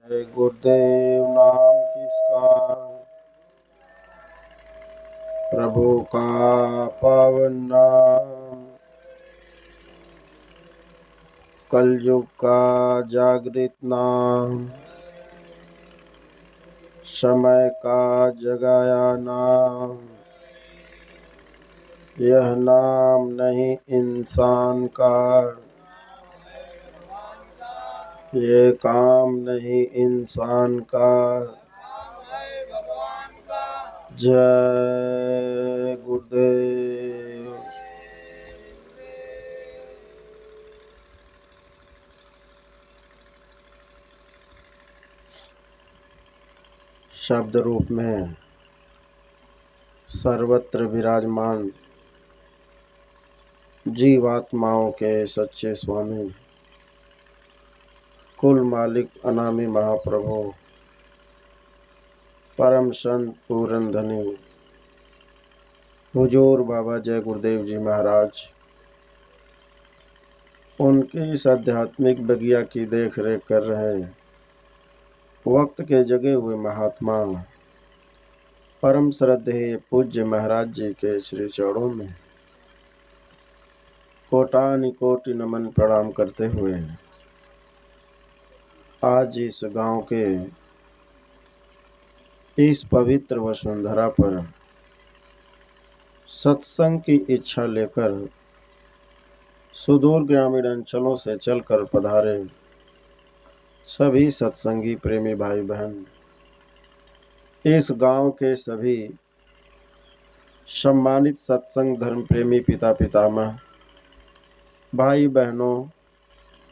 जय गुरुदेव नाम किसका, प्रभु का पावन नाम, कलयुग का जागृत नाम, समय का जगाया नाम। यह नाम नहीं इंसान का, ये काम नहीं इंसान का। जय गुरुदेव। शब्द रूप में सर्वत्र विराजमान जीवात्माओं के सच्चे स्वामी, कुल मालिक अनामी महाप्रभु, परम संत पूरन धनी हुजूर बाबा जय गुरुदेव जी महाराज, उनके इस आध्यात्मिक बगिया की देख रेख कर रहे वक्त के जगे हुए महात्मा परम श्रद्धेय पूज्य महाराज जी के श्री चरणों में कोटानि कोटि नमन प्रणाम करते हुए आज इस गांव के इस पवित्र वसुंधरा पर सत्संग की इच्छा लेकर सुदूर ग्रामीण अंचलों से चलकर पधारे सभी सत्संगी प्रेमी भाई बहन, इस गांव के सभी सम्मानित सत्संग धर्म प्रेमी पिता पितामह, भाई बहनों,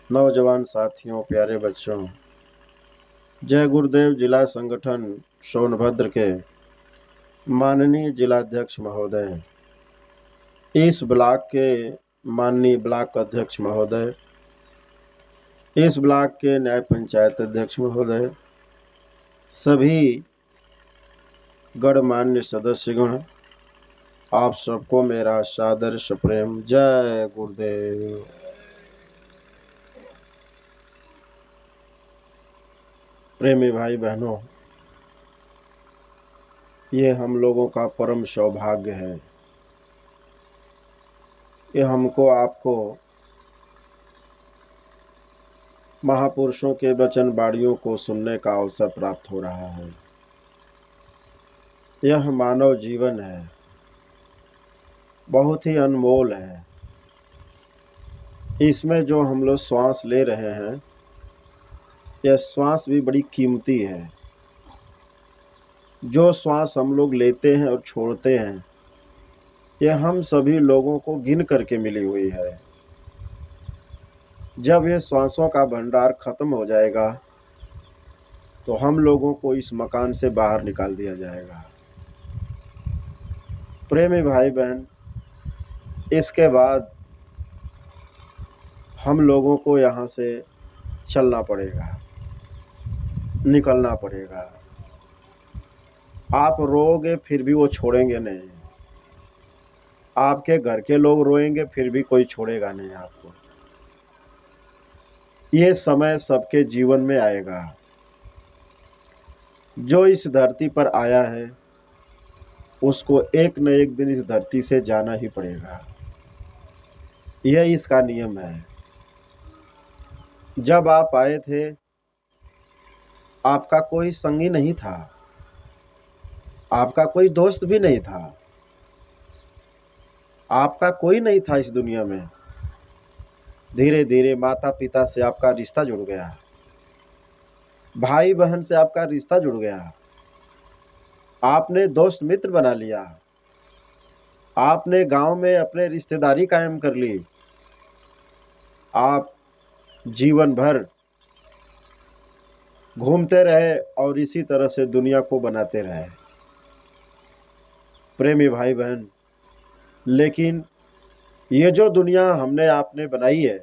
नौजवान साथियों, प्यारे बच्चों, जय गुरुदेव जिला संगठन सोनभद्र के माननीय जिलाध्यक्ष महोदय, इस ब्लॉक के माननीय ब्लॉक अध्यक्ष महोदय, इस ब्लॉक के न्याय पंचायत अध्यक्ष महोदय, सभी गणमान्य सदस्यगण, आप सबको मेरा सादर सप्रेम जय गुरुदेव। प्रेमी भाई बहनों, ये हम लोगों का परम सौभाग्य है, ये हमको आपको महापुरुषों के वचन वाणियों को सुनने का अवसर प्राप्त हो रहा है। यह मानव जीवन है, बहुत ही अनमोल है। इसमें जो हम लोग श्वास ले रहे हैं, यह श्वास भी बड़ी कीमती है। जो श्वास हम लोग लेते हैं और छोड़ते हैं, यह हम सभी लोगों को गिन करके मिली हुई है। जब ये श्वासों का भंडार खत्म हो जाएगा तो हम लोगों को इस मकान से बाहर निकाल दिया जाएगा। प्रेमी भाई बहन, इसके बाद हम लोगों को यहाँ से चलना पड़ेगा, निकलना पड़ेगा। आप रोओगे फिर भी वो छोड़ेंगे नहीं, आपके घर के लोग रोएंगे फिर भी कोई छोड़ेगा नहीं आपको। ये समय सबके जीवन में आएगा। जो इस धरती पर आया है उसको एक न एक दिन इस धरती से जाना ही पड़ेगा, यह इसका नियम है। जब आप आए थे आपका कोई संगी नहीं था, आपका कोई दोस्त भी नहीं था, आपका कोई नहीं था इस दुनिया में। धीरे धीरे माता पिता से आपका रिश्ता जुड़ गया, भाई बहन से आपका रिश्ता जुड़ गया, आपने दोस्त मित्र बना लिया, आपने गांव में अपने रिश्तेदारी कायम कर ली। आप जीवन भर घूमते रहे और इसी तरह से दुनिया को बनाते रहे। प्रेमी भाई बहन, लेकिन ये जो दुनिया हमने आपने बनाई है,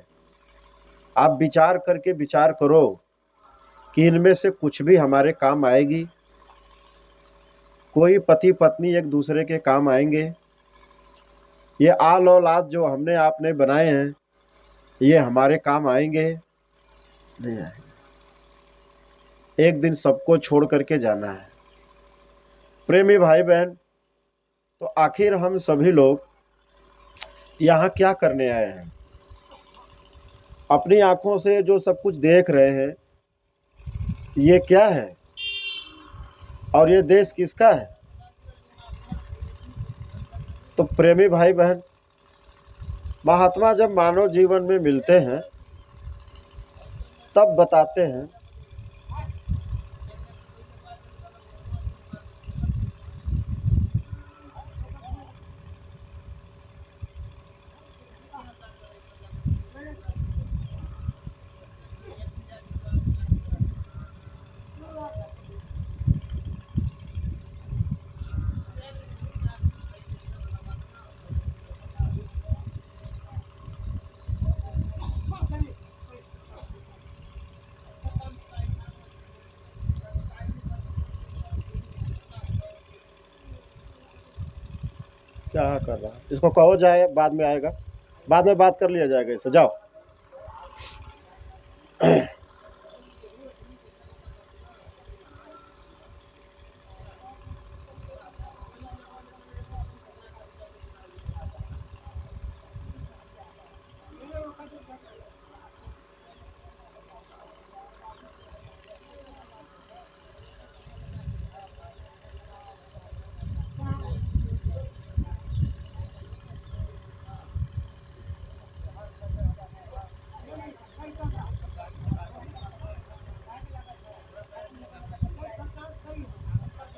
आप विचार करके विचार करो कि इनमें से कुछ भी हमारे काम आएगी? कोई पति पत्नी एक दूसरे के काम आएंगे? ये आल औलाद जो हमने आपने बनाए हैं, ये हमारे काम आएंगे? नहीं आएंगे। एक दिन सबको छोड़ करके जाना है। प्रेमी भाई बहन, तो आखिर हम सभी लोग यहाँ क्या करने आए हैं? अपनी आंखों से जो सब कुछ देख रहे हैं, ये क्या है और ये देश किसका है? तो प्रेमी भाई बहन, महात्मा जब मानव जीवन में मिलते हैं तब बताते हैं क्या कर रहा है, इसको कहो जाए, बाद में आएगा, बाद में बात कर लिया जाएगा इससे। जाओ।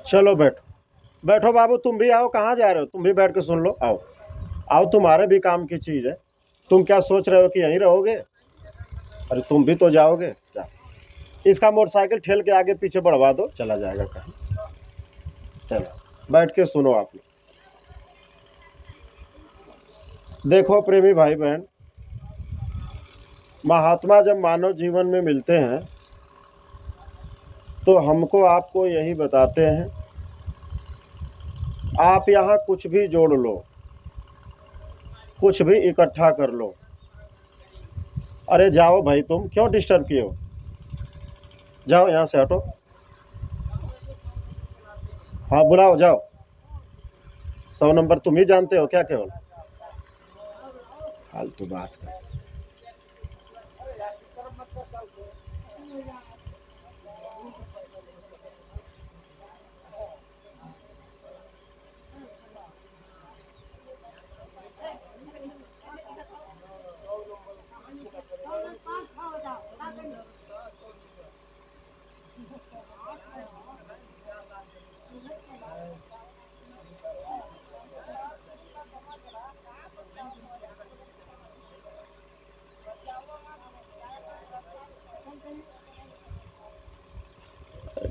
चलो बैठो, बैठो बाबू, तुम भी आओ। कहाँ जा रहे हो? तुम भी बैठ के सुन लो। आओ आओ, तुम्हारे भी काम की चीज़ है। तुम क्या सोच रहे हो कि यहीं रहोगे? अरे तुम भी तो जाओगे। जा, इसका मोटरसाइकिल ठेल के आगे पीछे बढ़वा दो, चला जाएगा कहीं। चलो बैठ के सुनो आप लोग। देखो प्रेमी भाई बहन, महात्मा जब मानव जीवन में मिलते हैं तो हमको आपको यही बताते हैं, आप यहाँ कुछ भी जोड़ लो, कुछ भी इकट्ठा कर लो। अरे जाओ भाई, तुम क्यों डिस्टर्ब किए हो? जाओ यहाँ से, हटो। हाँ बुलाओ, जाओ। 100 नंबर तुम ही जानते हो क्या केवल? फालतू बात कर।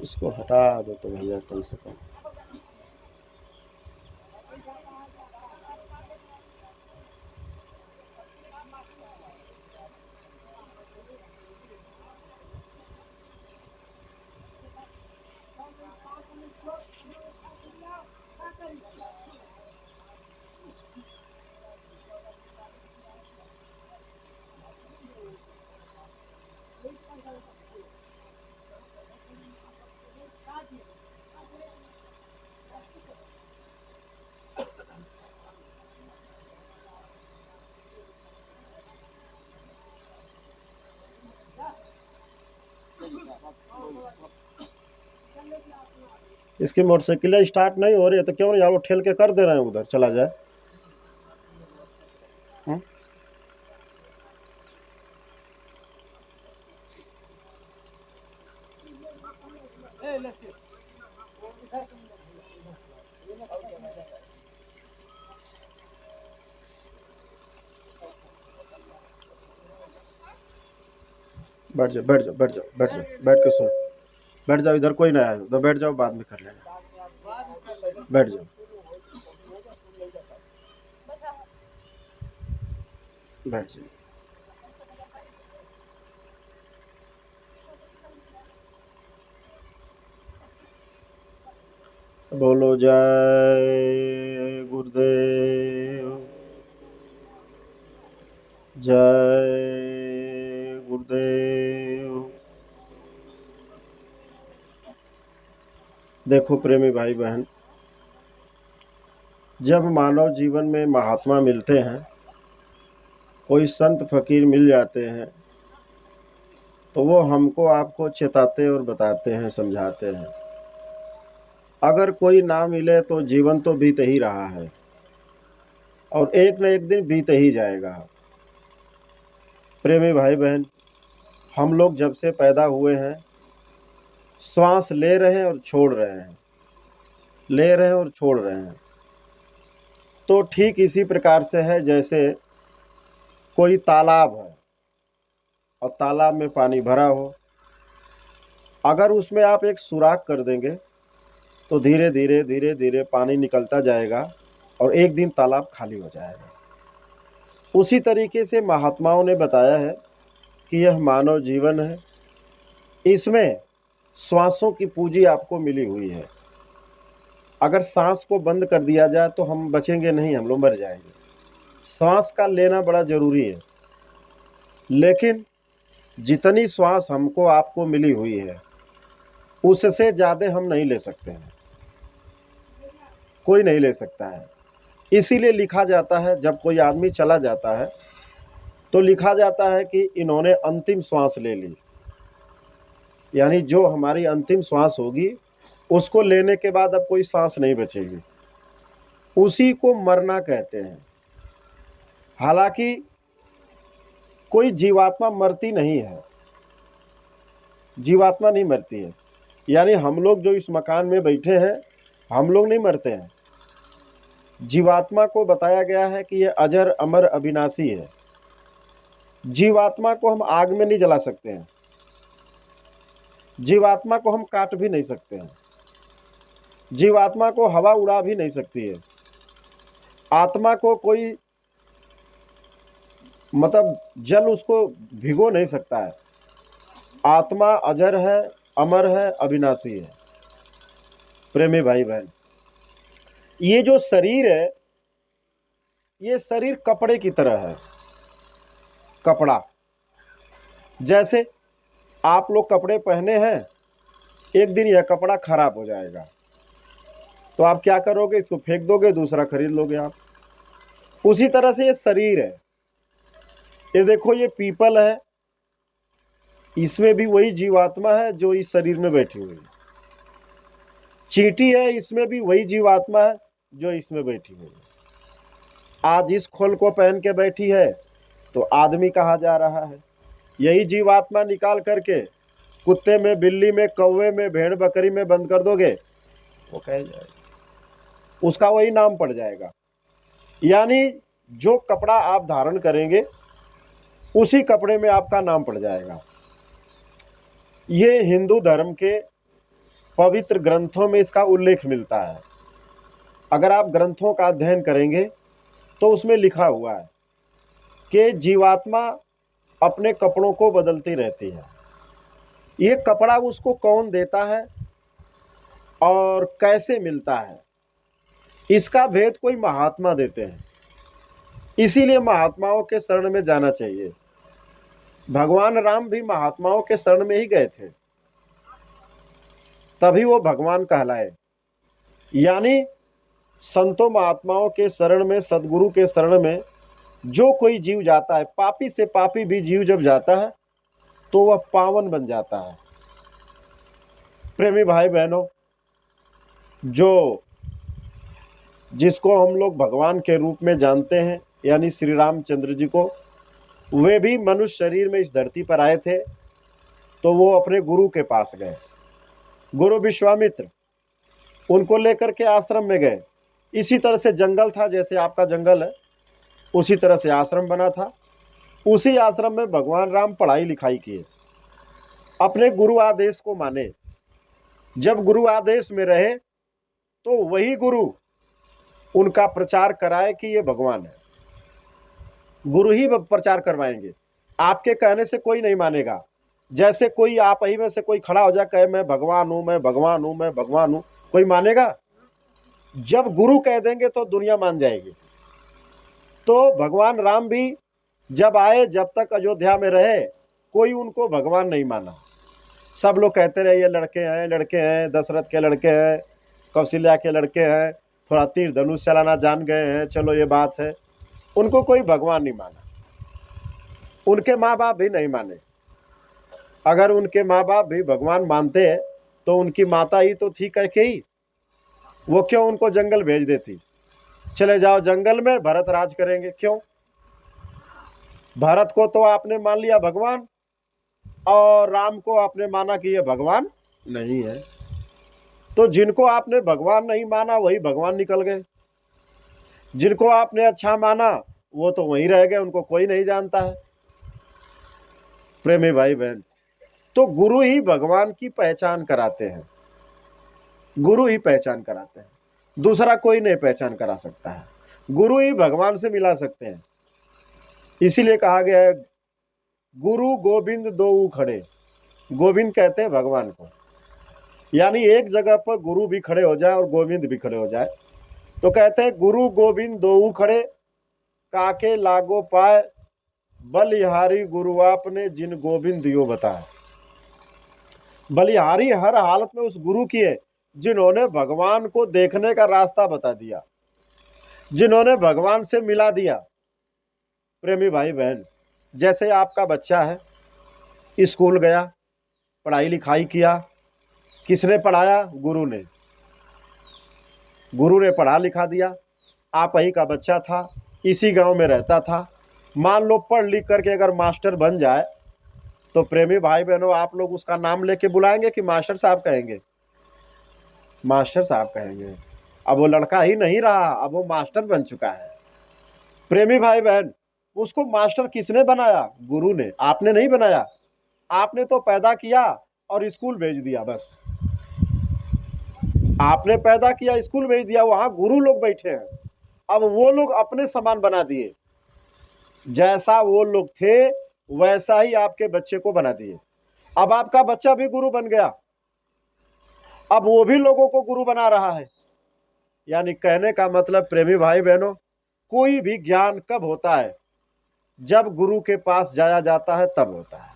इसको हटा दो तो भैया कम से कम। इसकी मोटरसाइकिल स्टार्ट नहीं हो रही है तो क्यों नहीं यार, वो ठेल के कर दे रहे हैं, उधर चला जाए। हुँ? बैठ जाओ, बैठ जाओ, बैठ जाओ, बैठ जाओ, बैठ के सुनो। बैठ जाओ, इधर कोई ना आए, उधर बैठ जाओ, बाद में कर लेना। बैठ जाओ, बैठ जाओ। बोलो जय गुरुदेव, जय गुरुदेव। देखो प्रेमी भाई बहन, जब मानव जीवन में महात्मा मिलते हैं, कोई संत फकीर मिल जाते हैं, तो वो हमको आपको चेताते और बताते हैं, समझाते हैं। अगर कोई ना मिले तो जीवन तो बीत ही रहा है और एक न एक दिन बीत ही जाएगा। प्रेमी भाई बहन, हम लोग जब से पैदा हुए हैं, श्वास ले रहे हैं और छोड़ रहे हैं, ले रहे हैं और छोड़ रहे हैं। तो ठीक इसी प्रकार से है जैसे कोई तालाब है और तालाब में पानी भरा हो। अगर उसमें आप एक सुराख कर देंगे तो धीरे धीरे धीरे धीरे पानी निकलता जाएगा और एक दिन तालाब खाली हो जाएगा। उसी तरीके से महात्माओं ने बताया है कि यह मानव जीवन है, इसमें श्वासों की पूंजी आपको मिली हुई है। अगर सांस को बंद कर दिया जाए तो हम बचेंगे नहीं, हम लोग मर जाएंगे। सांस का लेना बड़ा जरूरी है, लेकिन जितनी श्वास हमको आपको मिली हुई है उससे ज़्यादा हम नहीं ले सकते हैं, कोई नहीं ले सकता है। इसीलिए लिखा जाता है, जब कोई आदमी चला जाता है तो लिखा जाता है कि इन्होंने अंतिम श्वास ले ली। यानी जो हमारी अंतिम श्वास होगी उसको लेने के बाद अब कोई सांस नहीं बचेगी, उसी को मरना कहते हैं। हालांकि कोई जीवात्मा मरती नहीं है, जीवात्मा नहीं मरती है। यानी हम लोग जो इस मकान में बैठे हैं, हम लोग नहीं मरते हैं। जीवात्मा को बताया गया है कि यह अजर अमर अविनाशी है। जीवात्मा को हम आग में नहीं जला सकते हैं, जीवात्मा को हम काट भी नहीं सकते हैं, जीवात्मा को हवा उड़ा भी नहीं सकती है, आत्मा को कोई मतलब जल उसको भिगो नहीं सकता है। आत्मा अजर है, अमर है, अविनाशी है। प्रेमी भाई बहन, ये जो शरीर है, ये शरीर कपड़े की तरह है। कपड़ा, जैसे आप लोग कपड़े पहने हैं, एक दिन यह कपड़ा खराब हो जाएगा तो आप क्या करोगे? इसको फेंक दोगे, दूसरा खरीद लोगे आप। उसी तरह से ये शरीर है। ये देखो, ये पीपल है, इसमें भी वही जीवात्मा है जो इस शरीर में बैठी हुई है। चींटी है, इसमें भी वही जीवात्मा है जो इसमें बैठी हुई है। आज इस खोल को पहन के बैठी है तो आदमी कहा जा रहा है। यही जीवात्मा निकाल करके कुत्ते में, बिल्ली में, कौवे में, भेड़ बकरी में बंद कर दोगे, वो कह जाएगा, उसका वही नाम पड़ जाएगा। यानी जो कपड़ा आप धारण करेंगे उसी कपड़े में आपका नाम पड़ जाएगा। ये हिंदू धर्म के पवित्र ग्रंथों में इसका उल्लेख मिलता है। अगर आप ग्रंथों का अध्ययन करेंगे तो उसमें लिखा हुआ है कि जीवात्मा अपने कपड़ों को बदलती रहती है। ये कपड़ा उसको कौन देता है और कैसे मिलता है, इसका भेद कोई महात्मा देते हैं। इसीलिए महात्माओं के शरण में जाना चाहिए। भगवान राम भी महात्माओं के शरण में ही गए थे, तभी वो भगवान कहलाए। यानी संतों महात्माओं के शरण में, सदगुरु के शरण में जो कोई जीव जाता है, पापी से पापी भी जीव जब जाता है तो वह पावन बन जाता है। प्रेमी भाई बहनों, जो जिसको हम लोग भगवान के रूप में जानते हैं, यानी श्री रामचंद्र जी को, वे भी मनुष्य शरीर में इस धरती पर आए थे तो वो अपने गुरु के पास गए। गुरु विश्वामित्र, उनको लेकर के आश्रम में गए। इसी तरह से जंगल था, जैसे आपका जंगल है, उसी तरह से आश्रम बना था। उसी आश्रम में भगवान राम पढ़ाई लिखाई किए, अपने गुरु आदेश को माने। जब गुरु आदेश में रहे तो वही गुरु उनका प्रचार कराए कि ये भगवान है। गुरु ही प्रचार करवाएंगे, आपके कहने से कोई नहीं मानेगा। जैसे कोई आप ही में से कोई खड़ा हो जाए, कहे मैं भगवान हूँ, मैं भगवान हूँ, मैं भगवान हूँ, कोई मानेगा? जब गुरु कह देंगे तो दुनिया मान जाएगी। तो भगवान राम भी जब आए, जब तक अयोध्या में रहे, कोई उनको भगवान नहीं माना। सब लोग कहते रहे ये लड़के हैं, दशरथ के लड़के हैं, कौशल्या के लड़के हैं, थोड़ा तीर धनुष चलाना जान गए हैं, चलो ये बात है। उनको कोई भगवान नहीं माना, उनके माँ बाप भी नहीं माने। अगर उनके माँ बाप भी भगवान मानते तो उनकी माता ही तो थी कैकेयी, वो क्यों उनको जंगल भेज देती, चले जाओ जंगल में भरत राज करेंगे। क्यों? भरत को तो आपने मान लिया भगवान, और राम को आपने माना कि ये भगवान नहीं है। तो जिनको आपने भगवान नहीं माना वही भगवान निकल गए, जिनको आपने अच्छा माना वो तो वहीं रह गए, उनको कोई नहीं जानता है। प्रेमी भाई बहन, तो गुरु ही भगवान की पहचान कराते हैं, गुरु ही पहचान कराते हैं, दूसरा कोई नहीं पहचान करा सकता है। गुरु ही भगवान से मिला सकते हैं। इसीलिए कहा गया है गुरु गोविंद दोऊ खड़े। गोविंद कहते हैं भगवान को, यानी एक जगह पर गुरु भी खड़े हो जाए और गोविंद भी खड़े हो जाए तो कहते हैं गुरु गोविंद दोऊ खड़े, काके लागो पाए, बलिहारी गुरु आपने जिन गोविंद यो बताए। बलिहारी हर हालत में उस गुरु की है जिन्होंने भगवान को देखने का रास्ता बता दिया, जिन्होंने भगवान से मिला दिया। प्रेमी भाई बहन, जैसे आपका बच्चा है, स्कूल गया, पढ़ाई लिखाई किया, किसने पढ़ाया? गुरु ने। गुरु ने पढ़ा लिखा दिया। आप ही का बच्चा था, इसी गांव में रहता था, मान लो पढ़ लिख करके अगर मास्टर बन जाए तो प्रेमी भाई बहनों आप लोग उसका नाम लेके बुलाएंगे कि मास्टर साहब कहेंगे? मास्टर साहब कहेंगे। अब वो लड़का ही नहीं रहा, अब वो मास्टर बन चुका है। प्रेमी भाई बहन, उसको मास्टर किसने बनाया? गुरु ने। आपने नहीं बनाया, आपने तो पैदा किया और स्कूल भेज दिया, बस आपने पैदा किया, स्कूल भेज दिया, वहां गुरु लोग बैठे हैं, अब वो लोग अपने समान बना दिए, जैसा वो लोग थे वैसा ही आपके बच्चे को बना दिए। अब आपका बच्चा भी गुरु बन गया, अब वो भी लोगों को गुरु बना रहा है। यानी कहने का मतलब प्रेमी भाई बहनों, कोई भी ज्ञान कब होता है? जब गुरु के पास जाया जाता है तब होता है।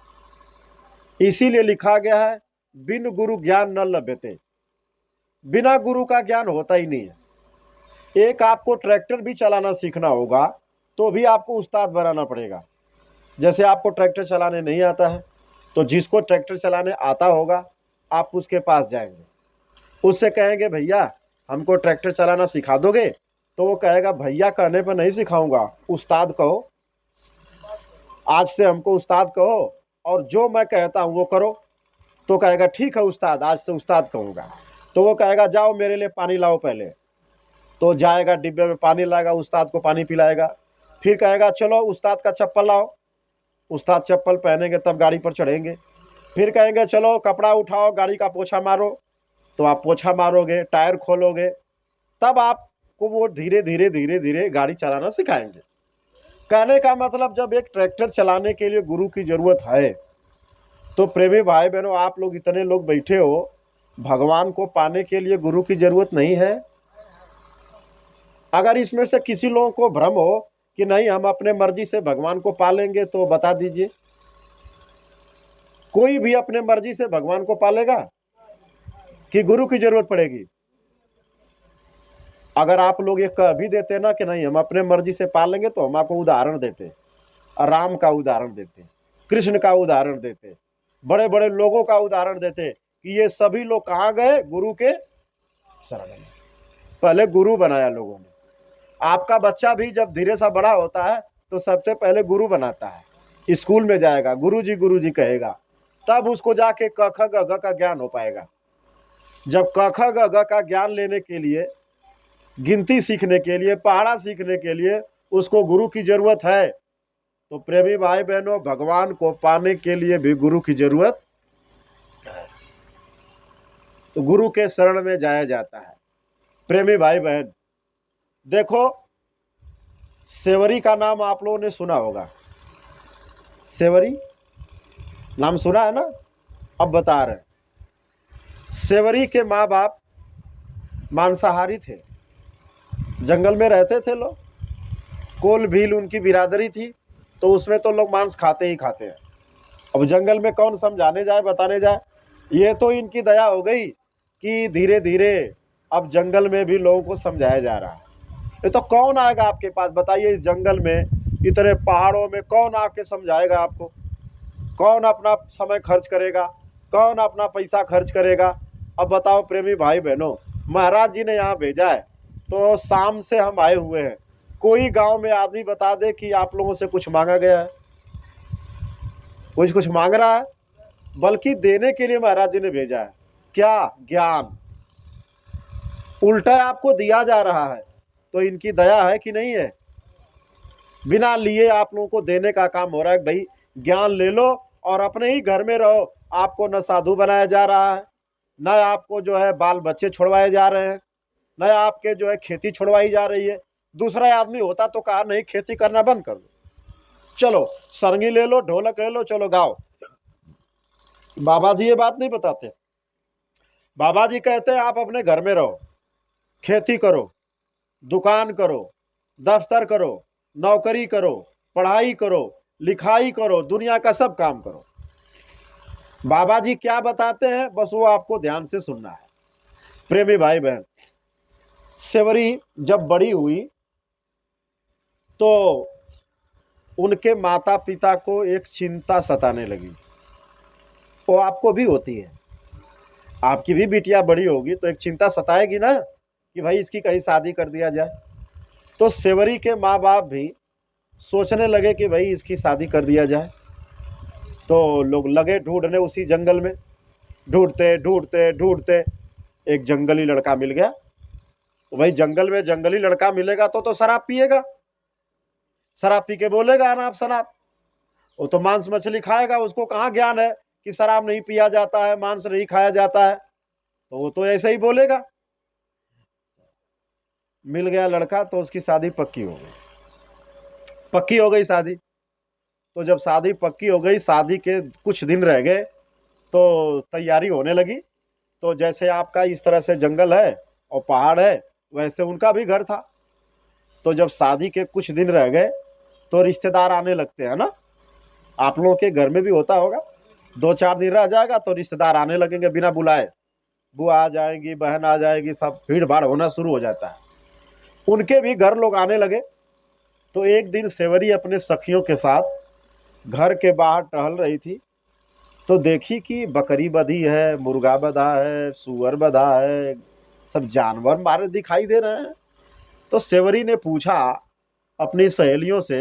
इसीलिए लिखा गया है बिन गुरु ज्ञान न लभ्यते, बिना गुरु का ज्ञान होता ही नहीं है। एक आपको ट्रैक्टर भी चलाना सीखना होगा तो भी आपको उस्ताद बनाना पड़ेगा। जैसे आपको ट्रैक्टर चलाने नहीं आता है तो जिसको ट्रैक्टर चलाने आता होगा आप उसके पास जाएंगे, उससे कहेंगे भैया हमको ट्रैक्टर चलाना सिखा दोगे? तो वो कहेगा भैया कहने पर नहीं सिखाऊंगा, उस्ताद कहो, आज से हमको उस्ताद कहो और जो मैं कहता हूँ वो करो। तो कहेगा ठीक है उस्ताद, आज से उस्ताद कहूँगा। तो वो कहेगा जाओ मेरे लिए पानी लाओ पहले, तो जाएगा डिब्बे में पानी लाएगा, उस्ताद को पानी पिलाएगा। फिर कहेगा चलो उस्ताद का चप्पल लाओ, उस्ताद चप्पल पहनेंगे तब गाड़ी पर चढ़ेंगे। फिर कहेंगे चलो कपड़ा उठाओ, गाड़ी का पोछा मारो, तो आप पोछा मारोगे, टायर खोलोगे, तब आपको वो धीरे धीरे धीरे धीरे गाड़ी चलाना सिखाएंगे। कहने का मतलब जब एक ट्रैक्टर चलाने के लिए गुरु की ज़रूरत है तो प्रेमी भाई बहनों आप लोग इतने लोग बैठे हो, भगवान को पाने के लिए गुरु की ज़रूरत नहीं है? अगर इसमें से किसी लोगों को भ्रम हो कि नहीं हम अपने मर्जी से भगवान को पालेंगे तो बता दीजिए। कोई भी अपने मर्जी से भगवान को पालेगा कि गुरु की जरूरत पड़ेगी? अगर आप लोग ये कह भी देते ना कि नहीं हम अपने मर्जी से पालेंगे तो हम आपको उदाहरण देते, राम का उदाहरण देते, कृष्ण का उदाहरण देते, बड़े बड़े लोगों का उदाहरण देते कि ये सभी लोग कहाँ गए? गुरु के शरण में। पहले गुरु बनाया लोगों ने। आपका बच्चा भी जब धीरे सा बड़ा होता है तो सबसे पहले गुरु बनाता है, स्कूल में जाएगा गुरु जी कहेगा, तब उसको जाके क ख ग घ का ज्ञान हो पाएगा। जब क ख ग घ का ज्ञान लेने के लिए, गिनती सीखने के लिए, पहाड़ा सीखने के लिए उसको गुरु की जरूरत है। तो प्रेमी भाई बहनों, भगवान को पाने के लिए भी गुरु की जरूरत है, तो गुरु के शरण में जाया जाता है। प्रेमी भाई बहन देखो, सेवरी का नाम आप लोगों ने सुना होगा, सेवरी नाम सुना है ना? अब बता रहे, सेवरी के माँ बाप मांसाहारी थे, जंगल में रहते थे लोग, कोल भील उनकी बिरादरी थी, तो उसमें तो लोग मांस खाते ही खाते हैं। अब जंगल में कौन समझाने जाए, बताने जाए? ये तो इनकी दया हो गई कि धीरे धीरे अब जंगल में भी लोगों को समझाया जा रहा है। ये तो कौन आएगा आपके पास बताइए, इस जंगल में इतने पहाड़ों में कौन आके समझाएगा आपको? कौन अपना समय खर्च करेगा? कौन अपना पैसा खर्च करेगा? अब बताओ प्रेमी भाई बहनों, महाराज जी ने यहाँ भेजा है, तो शाम से हम आए हुए हैं। कोई गांव में आदमी बता दे कि आप लोगों से कुछ मांगा गया है? कुछ मांग रहा है? बल्कि देने के लिए महाराज जी ने भेजा है। क्या? ज्ञान। उल्टा आपको दिया जा रहा है, तो इनकी दया है कि नहीं है? बिना लिए आप लोगों को देने का काम हो रहा है। भाई ज्ञान ले लो और अपने ही घर में रहो। आपको न साधु बनाया जा रहा है, न आपको जो है बाल बच्चे छुड़वाए जा रहे हैं, न आपके जो है खेती छुड़वाई जा रही है। दूसरा आदमी होता तो कहा नहीं खेती करना बंद कर दो, चलो सरंगी ले लो, ढोलक ले लो, चलो गाओ। बाबा जी ये बात नहीं बताते। बाबा जी कहते हैं आप अपने घर में रहो, खेती करो, दुकान करो, दफ्तर करो, नौकरी करो, पढ़ाई करो, लिखाई करो, दुनिया का सब काम करो। बाबा जी क्या बताते हैं बस वो आपको ध्यान से सुनना है। प्रेमी भाई बहन, सेवरी जब बड़ी हुई तो उनके माता पिता को एक चिंता सताने लगी। वो आपको भी होती है, आपकी भी बिटिया बड़ी होगी तो एक चिंता सताएगी ना कि भाई इसकी कहीं शादी कर दिया जाए। तो सेवरी के माँ बाप भी सोचने लगे कि भाई इसकी शादी कर दिया जाए। तो लोग लगे ढूंढने उसी जंगल में। ढूंढते ढूंढते ढूंढते एक जंगली लड़का मिल गया। तो भाई जंगल में जंगली लड़का मिलेगा तो शराब पिएगा, शराब पी के बोलेगा अनाप शनाप। वो तो मांस मछली खाएगा, उसको कहाँ ज्ञान है कि शराब नहीं पिया जाता है, मांस नहीं खाया जाता है, तो वो तो ऐसे ही बोलेगा। मिल गया लड़का तो उसकी शादी पक्की हो गई। पक्की हो गई शादी। तो जब शादी पक्की हो गई, शादी के कुछ दिन रह गए तो तैयारी होने लगी। तो जैसे आपका इस तरह से जंगल है और पहाड़ है, वैसे उनका भी घर था। तो जब शादी के कुछ दिन रह गए तो रिश्तेदार आने लगते हैं ना, आप लोगों के घर में भी होता होगा। 2-4 दिन रह जाएगा तो रिश्तेदार आने लगेंगे बिना बुलाए। बुआ आ जाएगी, बहन आ जाएगी, सब भीड़ भाड़ होना शुरू हो जाता है। उनके भी घर लोग आने लगे। तो एक दिन सेवरी अपने सखियों के साथ घर के बाहर टहल रही थी। तो देखी कि बकरी बधी है, मुर्गा बधा है, सूअर बधा है, सब जानवर मारे दिखाई दे रहे हैं। तो सेवरी ने पूछा अपनी सहेलियों से,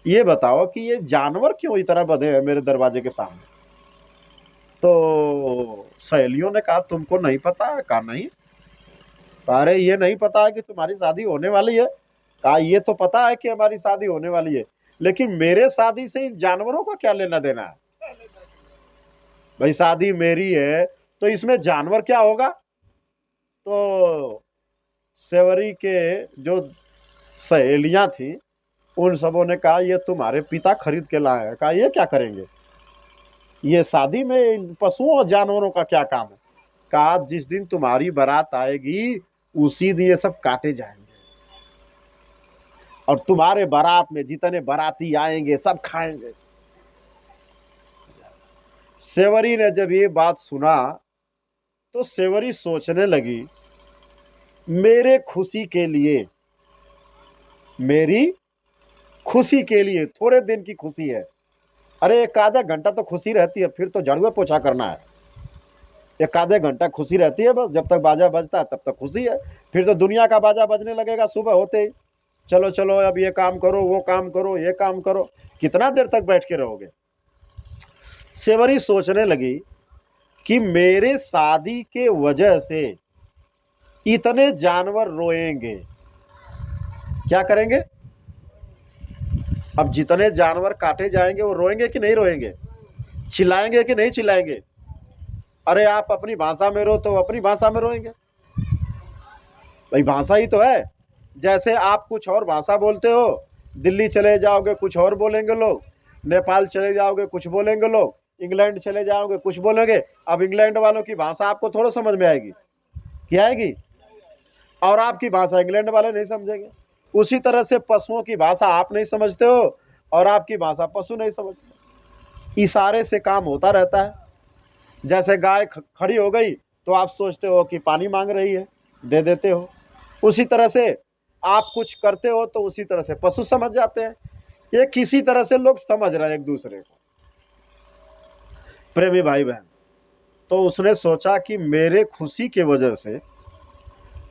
ये बताओ कि ये जानवर क्यों इस तरह बधे हैं मेरे दरवाजे के सामने? तो सहेलियों ने कहा तुमको नहीं पता है? कहा नहीं। अरे ये नहीं पता है कि तुम्हारी शादी होने वाली है? कहा ये तो पता है कि हमारी शादी होने वाली है, लेकिन मेरे शादी से इन जानवरों का क्या लेना देना है? भाई शादी मेरी है तो इसमें जानवर क्या होगा? तो सेवरी के जो सहेलियां थी उन सबों ने कहा ये तुम्हारे पिता खरीद के लाए हैं। कहा ये क्या करेंगे, ये शादी में इन पशुओं और जानवरों का क्या काम है? कहा जिस दिन तुम्हारी बारात आएगी उसी दिन ये सब काटे जाएंगे, और तुम्हारे बारात में जितने बाराती आएंगे सब खाएंगे। सेवरी ने जब ये बात सुना तो सेवरी सोचने लगी, मेरे खुशी के लिए, मेरी खुशी के लिए, थोड़े दिन की खुशी है, अरे एक आधा घंटा तो खुशी रहती है, फिर तो झाड़ू पोछा करना है। एक आधे घंटा खुशी रहती है बस, जब तक बाजा बजता है तब तक खुशी है, फिर तो दुनिया का बाजा बजने लगेगा सुबह होते ही। चलो चलो अब ये काम करो, वो काम करो, ये काम करो, कितना देर तक बैठ के रहोगे? सेवरी सोचने लगी कि मेरे शादी के वजह से इतने जानवर रोएंगे, क्या करेंगे? अब जितने जानवर काटे जाएंगे वो रोएंगे कि नहीं रोएंगे? चिल्लाएंगे कि नहीं चिल्लाएंगे? अरे आप अपनी भाषा में रो तो अपनी भाषा में रोएंगे, भाई भाषा ही तो है। जैसे आप कुछ और भाषा बोलते हो, दिल्ली चले जाओगे कुछ और बोलेंगे लोग, नेपाल चले जाओगे कुछ बोलेंगे लोग, इंग्लैंड चले जाओगे कुछ बोलेंगे। अब इंग्लैंड वालों की भाषा आपको थोड़ा समझ में आएगी, क्या आएगी? और आपकी भाषा इंग्लैंड वाले नहीं समझेंगे। उसी तरह से पशुओं की भाषा आप नहीं समझते हो और आपकी भाषा पशु नहीं समझते। इशारे से काम होता रहता है। जैसे गाय खड़ी हो गई तो आप सोचते हो कि पानी मांग रही है, दे देते हो। उसी तरह से आप कुछ करते हो तो उसी तरह से पशु समझ जाते हैं। ये किसी तरह से लोग समझ रहे हैं एक दूसरे को, प्रेमी भाई बहन। तो उसने सोचा कि मेरे खुशी की वजह से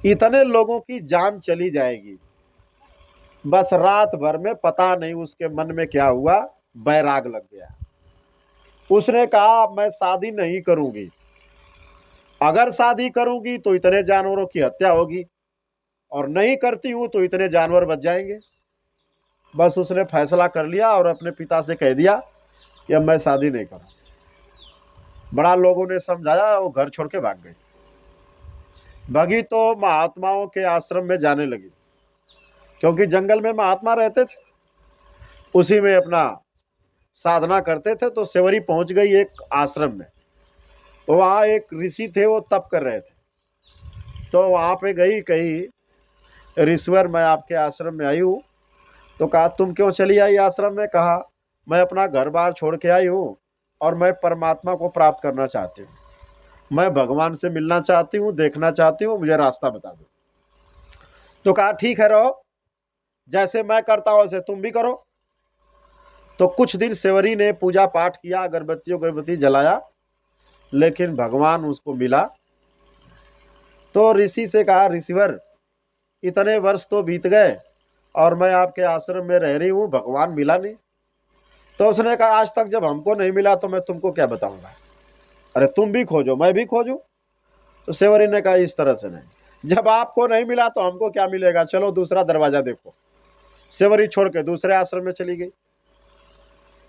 इतने लोगों की जान चली जाएगी। बस रात भर में पता नहीं उसके मन में क्या हुआ, बैराग लग गया। उसने कहा मैं शादी नहीं करूंगी, अगर शादी करूंगी तो इतने जानवरों की हत्या होगी, और नहीं करती हूं तो इतने जानवर बच जाएंगे। बस उसने फैसला कर लिया और अपने पिता से कह दिया कि अब मैं शादी नहीं करूं। बड़ा लोगों ने समझाया, वो घर छोड़ के भाग गई। भागी तो महात्माओं के आश्रम में जाने लगी, क्योंकि जंगल में महात्मा रहते थे, उसी में अपना साधना करते थे। तो सेवरी पहुंच गई एक आश्रम में, तो वहाँ एक ऋषि थे, वो तप कर रहे थे। तो वहाँ पे गई, कही ऋषिवर मैं आपके आश्रम में आई हूँ। तो कहा तुम क्यों चली आई आश्रम में? कहा मैं अपना घर बार छोड़ के आई हूँ और मैं परमात्मा को प्राप्त करना चाहती हूँ, मैं भगवान से मिलना चाहती हूँ, देखना चाहती हूँ, मुझे रास्ता बता दो। तो कहा ठीक है, रहो, जैसे मैं करता हूँ वैसे तुम भी करो। तो कुछ दिन सेवरी ने पूजा पाठ किया, अगरबत्ती जलाया, लेकिन भगवान उसको मिला। तो ऋषि से कहा ऋषिवर इतने वर्ष तो बीत गए और मैं आपके आश्रम में रह रही हूँ, भगवान मिला नहीं। तो उसने कहा आज तक जब हमको नहीं मिला तो मैं तुमको क्या बताऊंगा, अरे तुम भी खोजो मैं भी खोजूं। तो सेवरी ने कहा इस तरह से नहीं, जब आपको नहीं मिला तो हमको क्या मिलेगा, चलो दूसरा दरवाजा देखो। सेवरी छोड़ के दूसरे आश्रम में चली गई।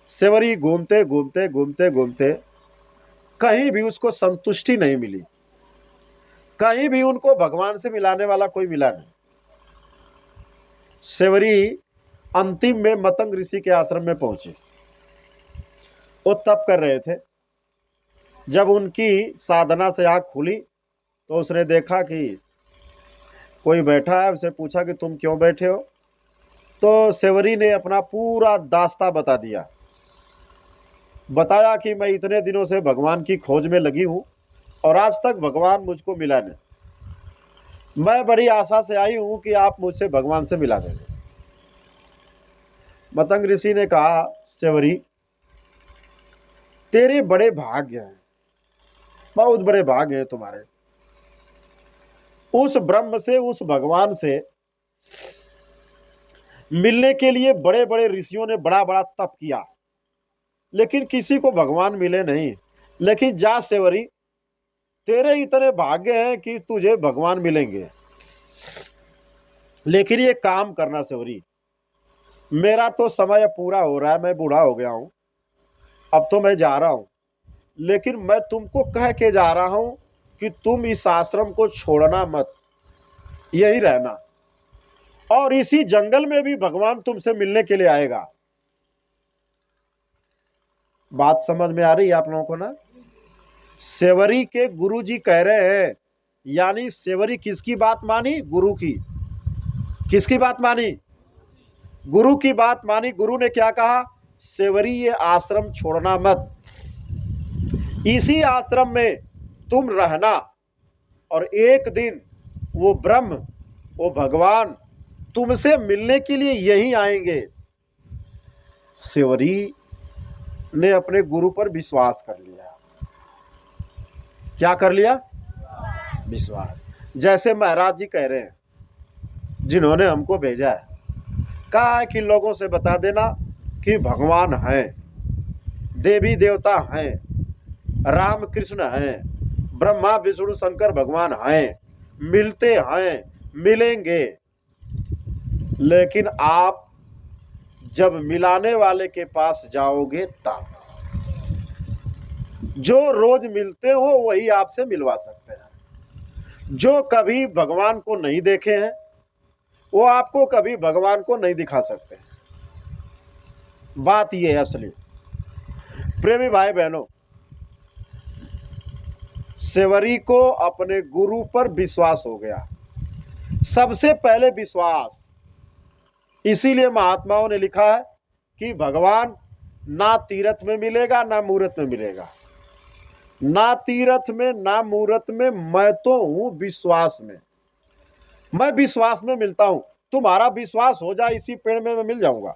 सेवरी घूमते घूमते घूमते घूमते कहीं भी उसको संतुष्टि नहीं मिली, कहीं भी उनको भगवान से मिलाने वाला कोई मिला नहीं। सेवरी अंतिम में मतंग ऋषि के आश्रम में पहुंची। वो तप कर रहे थे। जब उनकी साधना से आँख खुली तो उसने देखा कि कोई बैठा है। उसे पूछा कि तुम क्यों बैठे हो? तो सेवरी ने अपना पूरा दास्ता बता दिया, बताया कि मैं इतने दिनों से भगवान की खोज में लगी हूँ और आज तक भगवान मुझको मिला नहीं। मैं बड़ी आशा से आई हूँ कि आप मुझसे भगवान से मिला देंगे। मतंग ऋषि ने कहा सेवरी तेरे बड़े भाग्य हैं, बहुत बड़े भाग्य हैं तुम्हारे। उस ब्रह्म से, उस भगवान से मिलने के लिए बड़े बड़े ऋषियों ने बड़ा बड़ा तप किया, लेकिन किसी को भगवान मिले नहीं। लेकिन जा सेवरी, तेरे इतने भाग्य हैं कि तुझे भगवान मिलेंगे। लेकिन ये काम करना सेवरी, मेरा तो समय पूरा हो रहा है, मैं बूढ़ा हो गया हूं, अब तो मैं जा रहा हूं। लेकिन मैं तुमको कह के जा रहा हूं कि तुम इस आश्रम को छोड़ना मत, यही रहना, और इसी जंगल में भी भगवान तुमसे मिलने के लिए आएगा। बात समझ में आ रही है आप लोगों को ना? सेवरी के गुरुजी कह रहे हैं, यानी सेवरी किसकी बात मानी? गुरु की। किसकी बात मानी? गुरु की बात मानी। गुरु ने क्या कहा? सेवरी ये आश्रम छोड़ना मत, इसी आश्रम में तुम रहना, और एक दिन वो ब्रह्म, वो भगवान तुमसे मिलने के लिए यहीं आएंगे। सेवरी ने अपने गुरु पर विश्वास कर लिया। क्या कर लिया? विश्वास। जैसे महाराज जी कह रहे हैं, जिन्होंने हमको भेजा है, कहा है कि लोगों से बता देना कि भगवान हैं, देवी देवता हैं, राम कृष्ण हैं, ब्रह्मा विष्णु शंकर भगवान हैं, मिलते हैं, मिलेंगे। लेकिन आप जब मिलाने वाले के पास जाओगे तब, जो रोज मिलते हो वही आपसे मिलवा सकते हैं। जो कभी भगवान को नहीं देखे हैं वो आपको कभी भगवान को नहीं दिखा सकते। बात ये है असली। प्रेमी भाई बहनों, सेवरी को अपने गुरु पर विश्वास हो गया, सबसे पहले विश्वास। इसीलिए महात्माओं ने लिखा है कि भगवान ना तीर्थ में मिलेगा ना मूर्त में मिलेगा, ना तीरथ में ना मूरत में, मैं तो हूं विश्वास में। मैं विश्वास में मिलता हूं, तुम्हारा विश्वास हो जाए इसी पेड़ में मैं मिल जाऊंगा।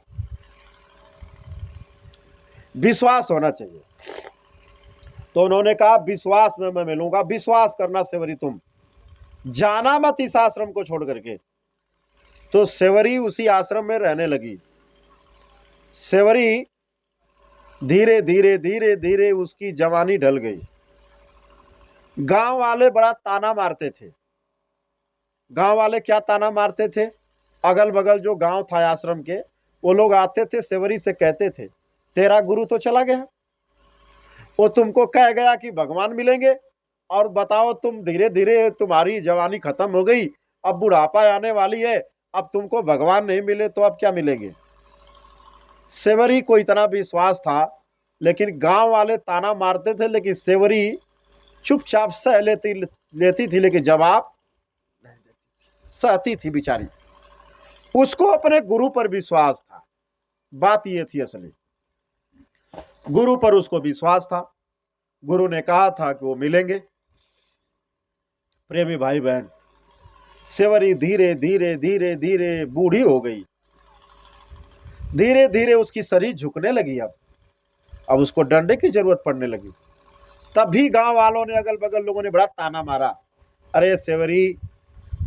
विश्वास होना चाहिए। तो उन्होंने कहा विश्वास में मैं मिलूंगा, विश्वास करना सेवरी तुम, जाना मत इस आश्रम को छोड़ करके। तो सेवरी उसी आश्रम में रहने लगी। सेवरी धीरे धीरे धीरे धीरे उसकी जवानी ढल गई। गांव वाले बड़ा ताना मारते थे। गांव वाले क्या ताना मारते थे? अगल बगल जो गांव था आश्रम के, वो लोग आते थे सेवरी से कहते थे तेरा गुरु तो चला गया, वो तुमको कह गया कि भगवान मिलेंगे, और बताओ तुम धीरे धीरे तुम्हारी जवानी खत्म हो गई, अब बुढ़ापा आने वाली है, अब तुमको भगवान नहीं मिले तो अब क्या मिलेंगे। सेवरी को इतना विश्वास था, लेकिन गांव वाले ताना मारते थे, लेकिन सेवरी चुपचाप सह लेती थी, लेकिन जवाब नहीं देती थी, सहती थी बेचारी। उसको अपने गुरु पर विश्वास था। बात ये थी असली, गुरु पर उसको विश्वास था। गुरु ने कहा था कि वो मिलेंगे। प्रेमी भाई बहन, सेवरी धीरे धीरे धीरे धीरे बूढ़ी हो गई। धीरे धीरे उसकी शरीर झुकने लगी। अब उसको डंडे की जरूरत पड़ने लगी। तब भी गांव वालों ने, अगल बगल लोगों ने बड़ा ताना मारा, अरे सेवरी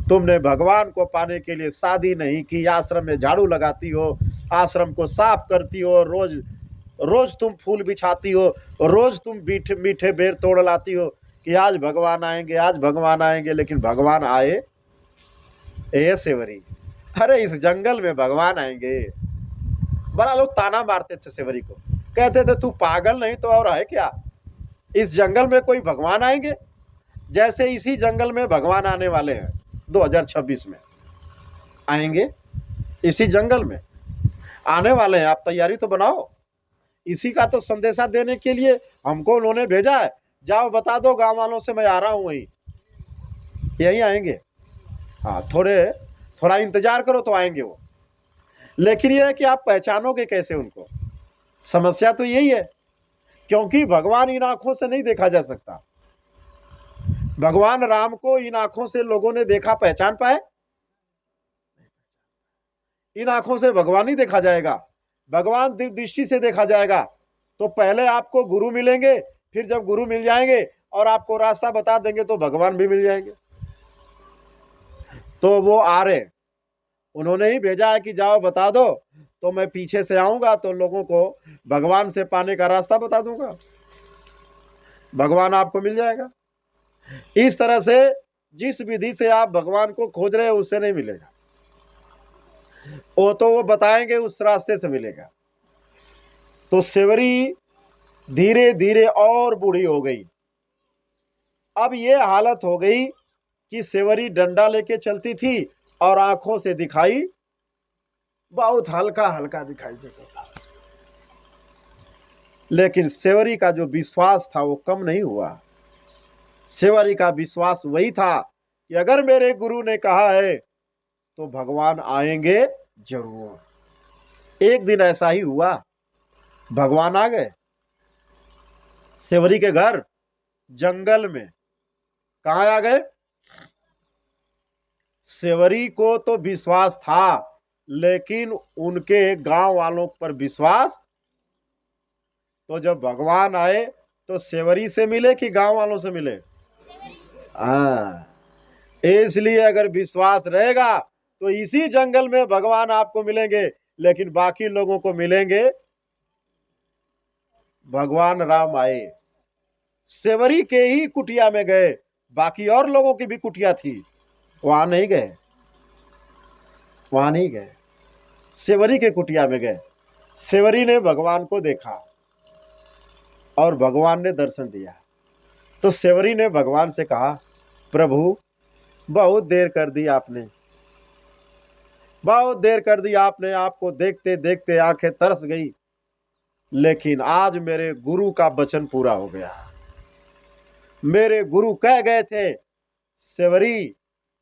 तुमने भगवान को पाने के लिए शादी नहीं की, आश्रम में झाड़ू लगाती हो, आश्रम को साफ करती हो, रोज रोज तुम फूल बिछाती हो, रोज तुम मीठे मीठे बेर तोड़ लाती हो कि आज भगवान आएंगे, आज भगवान आएंगे, लेकिन भगवान आए? ए सेवरी, अरे इस जंगल में भगवान आएंगे? बड़ा लोग ताना मारते थे सेवरी को, कहते थे तू पागल नहीं तो और है क्या, इस जंगल में कोई भगवान आएंगे? जैसे इसी जंगल में भगवान आने वाले हैं 2026 में, आएंगे इसी जंगल में आने वाले हैं, आप तैयारी तो बनाओ। इसी का तो संदेशा देने के लिए हमको उन्होंने भेजा है, जाओ बता दो गांव वालों से मैं आ रहा हूं, वहीं यहीं आएंगे। हाँ, थोड़ा इंतजार करो तो आएंगे वो। लेकिन यह है कि आप पहचानोगे कैसे उनको? समस्या तो यही है, क्योंकि भगवान इन आंखों से नहीं देखा जा सकता। भगवान राम को इन आंखों से लोगों ने देखा, पहचान पाए? इन आंखों से भगवान नहीं देखा जाएगा, भगवान दिव्य दृष्टि से देखा जाएगा। तो पहले आपको गुरु मिलेंगे, फिर जब गुरु मिल जाएंगे और आपको रास्ता बता देंगे तो भगवान भी मिल जाएंगे। तो वो आ रहे, उन्होंने ही भेजा है कि जाओ बता दो, तो मैं पीछे से आऊंगा तो लोगों को भगवान से पाने का रास्ता बता दूंगा, भगवान आपको मिल जाएगा। इस तरह से जिस विधि से आप भगवान को खोज रहे हो उससे नहीं मिलेगा, वो बताएंगे उस रास्ते से मिलेगा। तो सेवरी धीरे धीरे और बूढ़ी हो गई। अब ये हालत हो गई कि सेवरी डंडा लेके चलती थी और आंखों से दिखाई बहुत हल्का हल्का दिखाई देता था। लेकिन सेवरी का जो विश्वास था वो कम नहीं हुआ। सेवरी का विश्वास वही था कि अगर मेरे गुरु ने कहा है तो भगवान आएंगे जरूर। एक दिन ऐसा ही हुआ, भगवान आ गए सेवरी के घर जंगल में। कहाँ आ गए? सेवरी को तो विश्वास था, लेकिन उनके गांव वालों पर विश्वास। तो जब भगवान आए तो सेवरी से मिले कि गांव वालों से मिले? हाँ, इसलिए अगर विश्वास रहेगा तो इसी जंगल में भगवान आपको मिलेंगे, लेकिन बाकी लोगों को मिलेंगे। भगवान राम आए, सेवरी के ही कुटिया में गए, बाकी और लोगों की भी कुटिया थी, वहां नहीं गए, वहां नहीं गए, सेवरी के कुटिया में गए। सेवरी ने भगवान को देखा और भगवान ने दर्शन दिया। तो सेवरी ने भगवान से कहा, प्रभु बहुत देर कर दी आपने, बहुत देर कर दी आपने, आपको देखते देखते आंखें तरस गई, लेकिन आज मेरे गुरु का वचन पूरा हो गया। मेरे गुरु कह गए थे सेवरी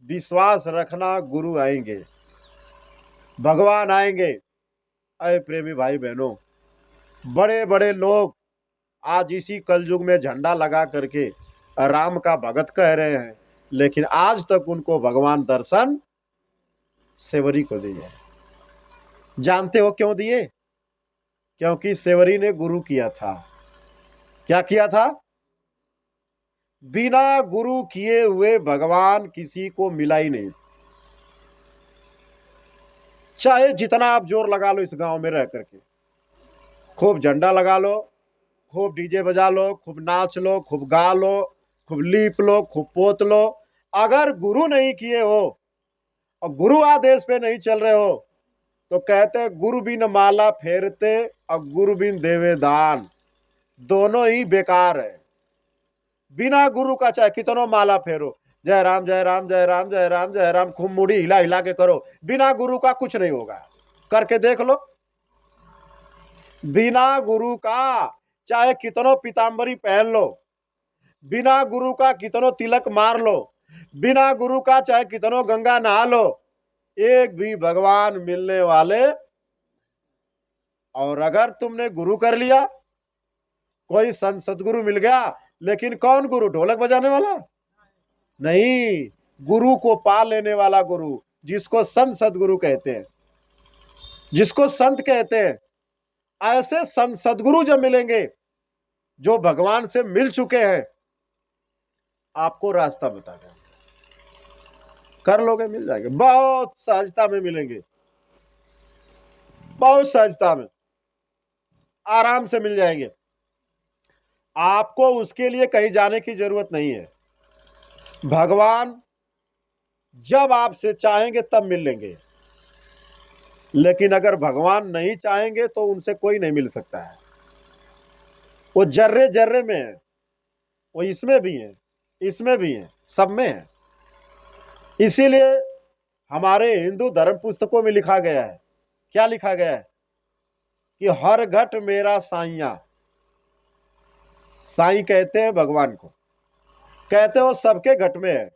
विश्वास रखना, गुरु आएंगे, भगवान आएंगे। अरे प्रेमी भाई बहनों, बड़े बड़े लोग आज इसी कलयुग में झंडा लगा करके राम का भगत कह रहे हैं, लेकिन आज तक उनको भगवान दर्शन सेवरी को दिए। जानते हो क्यों दिए? क्योंकि सेवरी ने गुरु किया था। क्या किया था? बिना गुरु किए हुए भगवान किसी को मिला ही नहीं। चाहे जितना आप जोर लगा लो इस गांव में रह करके, खूब झंडा लगा लो, खूब डीजे बजा लो, खूब नाच लो, खूब गा लो, खूब लीप लो, खूब पोत लो, अगर गुरु नहीं किए हो और गुरु आदेश पे नहीं चल रहे हो तो कहते गुरु बिन माला फेरते और गुरु बिन देवे दान, दोनों ही बेकार है। बिना गुरु का चाहे कितनो माला फेरो, जय राम जय राम जय राम जय राम जय राम, खूब मुड़ी हिला हिला के करो, बिना गुरु का कुछ नहीं होगा। करके देख लो। बिना गुरु का चाहे कितनो पीताम्बरी पहन लो, बिना गुरु का कितनो तिलक मार लो, बिना गुरु का चाहे कितनो गंगा नहा लो, एक भी भगवान मिलने वाले। और अगर तुमने गुरु कर लिया, कोई संत सदगुरु मिल गया, लेकिन कौन गुरु? ढोलक बजाने वाला नहीं, गुरु को पा लेने वाला गुरु, जिसको संत सदगुरु कहते हैं, जिसको संत कहते हैं। ऐसे संत सदगुरु जब मिलेंगे जो भगवान से मिल चुके हैं, आपको रास्ता बता दें, कर लोगे, मिल जाएंगे, बहुत सहजता में मिलेंगे, बहुत सहजता में, आराम से मिल जाएंगे। आपको उसके लिए कहीं जाने की जरूरत नहीं है। भगवान जब आपसे चाहेंगे तब मिल लेंगे, लेकिन अगर भगवान नहीं चाहेंगे तो उनसे कोई नहीं मिल सकता है। वो जर्रे जर्रे में है, वो इसमें भी है, इसमें भी है, सब में है। इसीलिए हमारे हिंदू धर्म पुस्तकों में लिखा गया है, क्या लिखा गया है? कि हर घट मेरा साईया। साईं कहते हैं भगवान को, कहते हो सबके घट में है,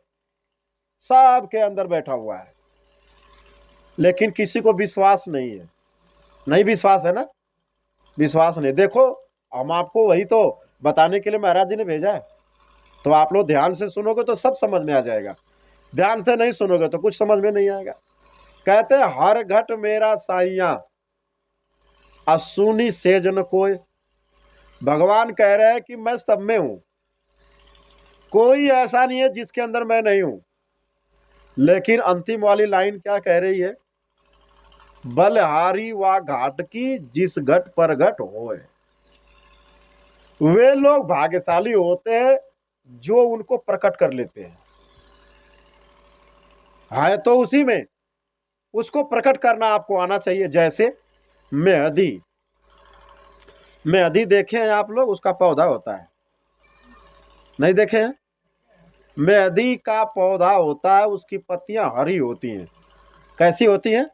सबके अंदर बैठा हुआ है, लेकिन किसी को विश्वास नहीं है। नहीं विश्वास है ना? विश्वास नहीं। देखो, हम आपको वही तो बताने के लिए महाराज जी ने भेजा है, तो आप लोग ध्यान से सुनोगे तो सब समझ में आ जाएगा, ध्यान से नहीं सुनोगे तो कुछ समझ में नहीं आएगा। कहते हैं हर घट मेरा साईया असुनी सेजन कोई। भगवान कह रहे हैं कि मैं सब में हूं, कोई ऐसा नहीं है जिसके अंदर मैं नहीं हूं। लेकिन अंतिम वाली लाइन क्या कह रही है? बलहारी व घाट की जिस घट पर घट होए। वे लोग भाग्यशाली होते हैं जो उनको प्रकट कर लेते हैं। है तो उसी में, उसको प्रकट करना आपको आना चाहिए। जैसे मेहंदी, मेहंदी देखे हैं आप लोग? उसका पौधा होता है, नहीं देखे हैं? मेहंदी का पौधा होता है, उसकी पत्तियां हरी होती हैं। कैसी होती हैं?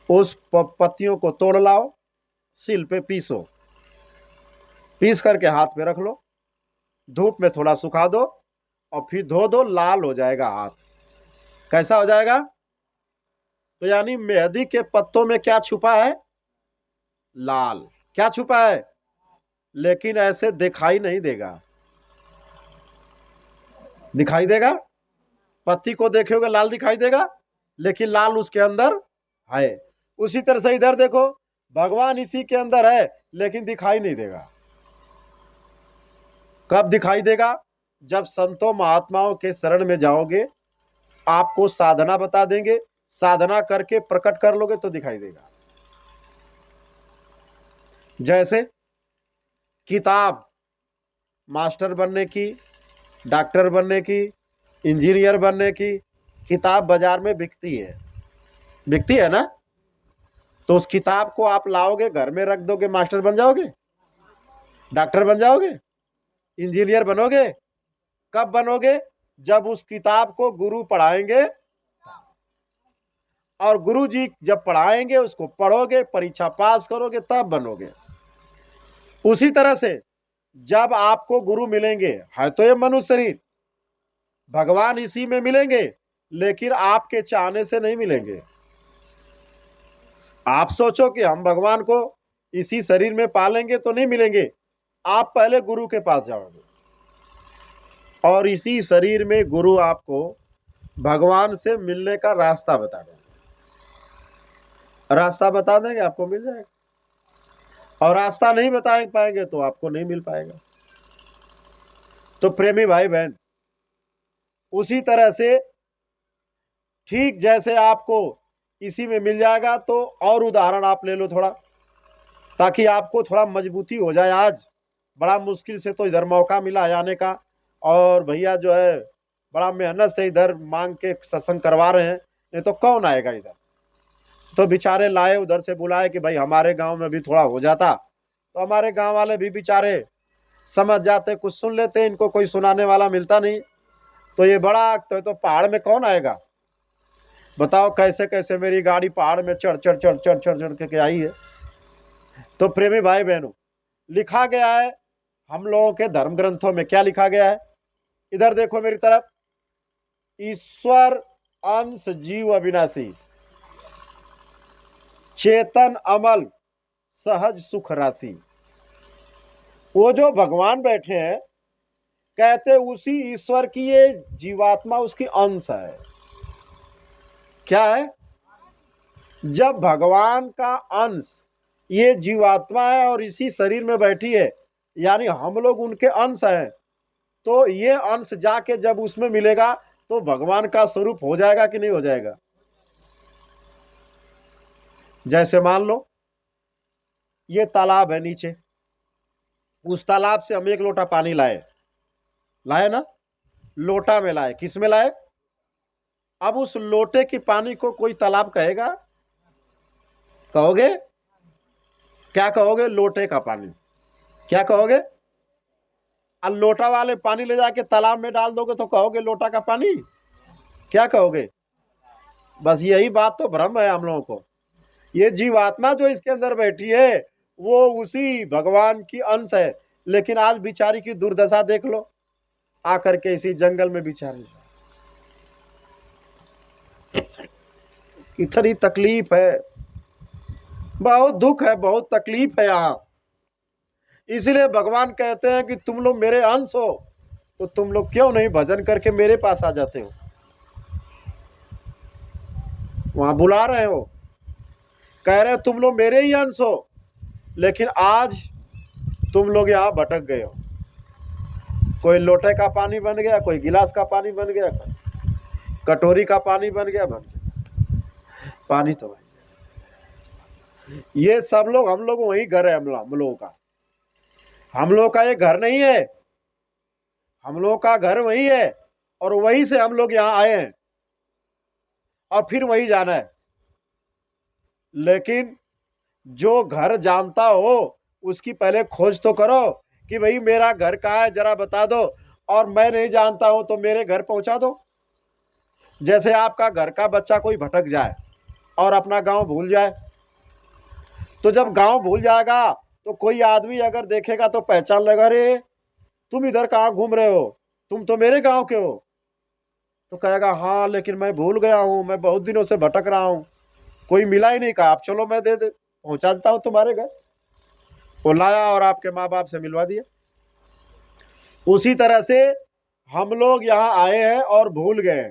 उस पत्तियों को तोड़ लाओ, सिल पे पीसो, पीस करके हाथ पे रख लो, धूप में थोड़ा सुखा दो और फिर धो दो, लाल हो जाएगा हाथ। कैसा हो जाएगा? तो यानी मेहंदी के पत्तों में क्या छुपा है? लाल। क्या छुपा है? लेकिन ऐसे दिखाई नहीं देगा। दिखाई देगा? पत्ती को देखोगे लाल दिखाई देगा, लेकिन लाल उसके अंदर है। उसी तरह से इधर देखो, भगवान इसी के अंदर है, लेकिन दिखाई नहीं देगा। कब दिखाई देगा? जब संतों महात्माओं के शरण में जाओगे, आपको साधना बता देंगे, साधना करके प्रकट कर लोगे तो दिखाई देगा। जैसे किताब मास्टर बनने की, डॉक्टर बनने की, इंजीनियर बनने की किताब बाजार में बिकती है, बिकती है ना? तो उस किताब को आप लाओगे, घर में रख दोगे, मास्टर बन जाओगे, डॉक्टर बन जाओगे, इंजीनियर बनोगे। कब बनोगे? जब उस किताब को गुरु पढ़ाएंगे, और गुरु जी जब पढ़ाएंगे उसको पढ़ोगे, परीक्षा पास करोगे, तब बनोगे। उसी तरह से जब आपको गुरु मिलेंगे, है तो ये मनुष्य शरीर, भगवान इसी में मिलेंगे, लेकिन आपके चाहने से नहीं मिलेंगे। आप सोचो कि हम भगवान को इसी शरीर में पालेंगे तो नहीं मिलेंगे, आप पहले गुरु के पास जाओगे और इसी शरीर में गुरु आपको भगवान से मिलने का रास्ता बता देंगे। रास्ता बता देंगे, आपको मिल जाएगा। और रास्ता नहीं बता पाएंगे तो आपको नहीं मिल पाएगा। तो प्रेमी भाई बहन, उसी तरह से ठीक जैसे आपको इसी में मिल जाएगा, तो और उदाहरण आप ले लो थोड़ा, ताकि आपको थोड़ा मजबूती हो जाए। आज बड़ा मुश्किल से तो इधर मौका मिला आने का, और भैया जो है बड़ा मेहनत से इधर मांग के सत्संग करवा रहे हैं, नहीं तो कौन आएगा इधर। तो बेचारे लाए, उधर से बुलाए कि भाई हमारे गांव में भी थोड़ा हो जाता, तो हमारे गांव वाले भी बेचारे समझ जाते, कुछ सुन लेते, इनको कोई सुनाने वाला मिलता नहीं। तो ये बड़ा तो पहाड़ में कौन आएगा बताओ, कैसे कैसे मेरी गाड़ी पहाड़ में चढ़ चढ़ चढ़ चढ़ चढ़ चढ़ के आई है। तो प्रेमी भाई बहनों, लिखा गया है हम लोगों के धर्म ग्रंथों में, क्या लिखा गया है, इधर देखो मेरी तरफ, ईश्वर अंश जीव अविनाशी, चेतन अमल सहज सुख राशि। वो जो भगवान बैठे हैं, कहते उसी ईश्वर की ये जीवात्मा उसकी अंश है। क्या है? जब भगवान का अंश ये जीवात्मा है और इसी शरीर में बैठी है, यानी हम लोग उनके अंश हैं, तो ये अंश जाके जब उसमें मिलेगा तो भगवान का स्वरूप हो जाएगा कि नहीं हो जाएगा। जैसे मान लो ये तालाब है नीचे, उस तालाब से हम 1 लोटा पानी लाए, लाए ना, लोटा में लाए, किस में लाए। अब उस लोटे की पानी को कोई तालाब कहेगा? कहोगे क्या? कहोगे लोटे का पानी, क्या कहोगे? अब लोटा वाले पानी ले जाके तालाब में डाल दोगे तो कहोगे लोटा का पानी, क्या कहोगे? बस यही बात तो भ्रम है हम लोगों को। ये जीवात्मा जो इसके अंदर बैठी है वो उसी भगवान की अंश है, लेकिन आज बिचारी की दुर्दशा देख लो, आकर के इसी जंगल में बिचारी, इतनी तकलीफ है, बहुत दुख है, बहुत तकलीफ है यहाँ। इसलिए भगवान कहते हैं कि तुम लोग मेरे अंश हो, तो तुम लोग क्यों नहीं भजन करके मेरे पास आ जाते हो। वहां बुला रहे हो, कह रहे हो तुम लोग मेरे ही अंश हो, लेकिन आज तुम लोग यहाँ भटक गए हो। कोई लोटे का पानी बन गया, कोई गिलास का पानी बन गया, कटोरी का पानी बन गया, पानी तो ये सब लोग, हम लोग वही घर है, हम लोगों का, हम लोग का ये घर नहीं है, हम लोग का घर वही है, और वहीं से हम लोग यहाँ आए हैं और फिर वही जाना है। लेकिन जो घर जानता हो उसकी पहले खोज तो करो कि भाई मेरा घर कहाँ है, जरा बता दो, और मैं नहीं जानता हूं तो मेरे घर पहुंचा दो। जैसे आपका घर का बच्चा कोई भटक जाए और अपना गांव भूल जाए, तो जब गांव भूल जाएगा तो कोई आदमी अगर देखेगा तो पहचान लेगा, रे तुम इधर कहाँ घूम रहे हो, तुम तो मेरे गांव के हो। तो कहेगा हाँ लेकिन मैं भूल गया हूँ, मैं बहुत दिनों से भटक रहा हूँ, कोई मिला ही नहीं, कहा आप चलो मैं दे पहुंचा देता हूँ तुम्हारे घर। वो लाया और आपके माँ बाप से मिलवा दिया। उसी तरह से हम लोग यहाँ आए हैं और भूल गए,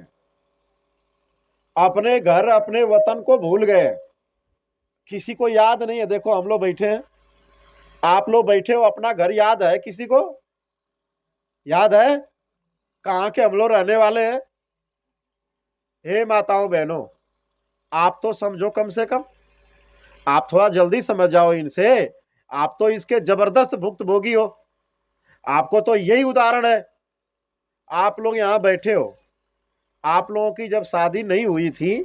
अपने घर अपने वतन को भूल गए, किसी को याद नहीं है। देखो हम लोग बैठे हैं, आप लोग बैठे हो, अपना घर याद है किसी को? याद है? कहाँ के हम लोग रहने वाले हैं? हे माताओं बहनों, आप तो समझो, कम से कम आप थोड़ा जल्दी समझ जाओ इनसे, आप तो इसके जबरदस्त भुक्तभोगी हो। आपको तो यही उदाहरण है, आप लोग यहाँ बैठे हो, आप लोगों की जब शादी नहीं हुई थी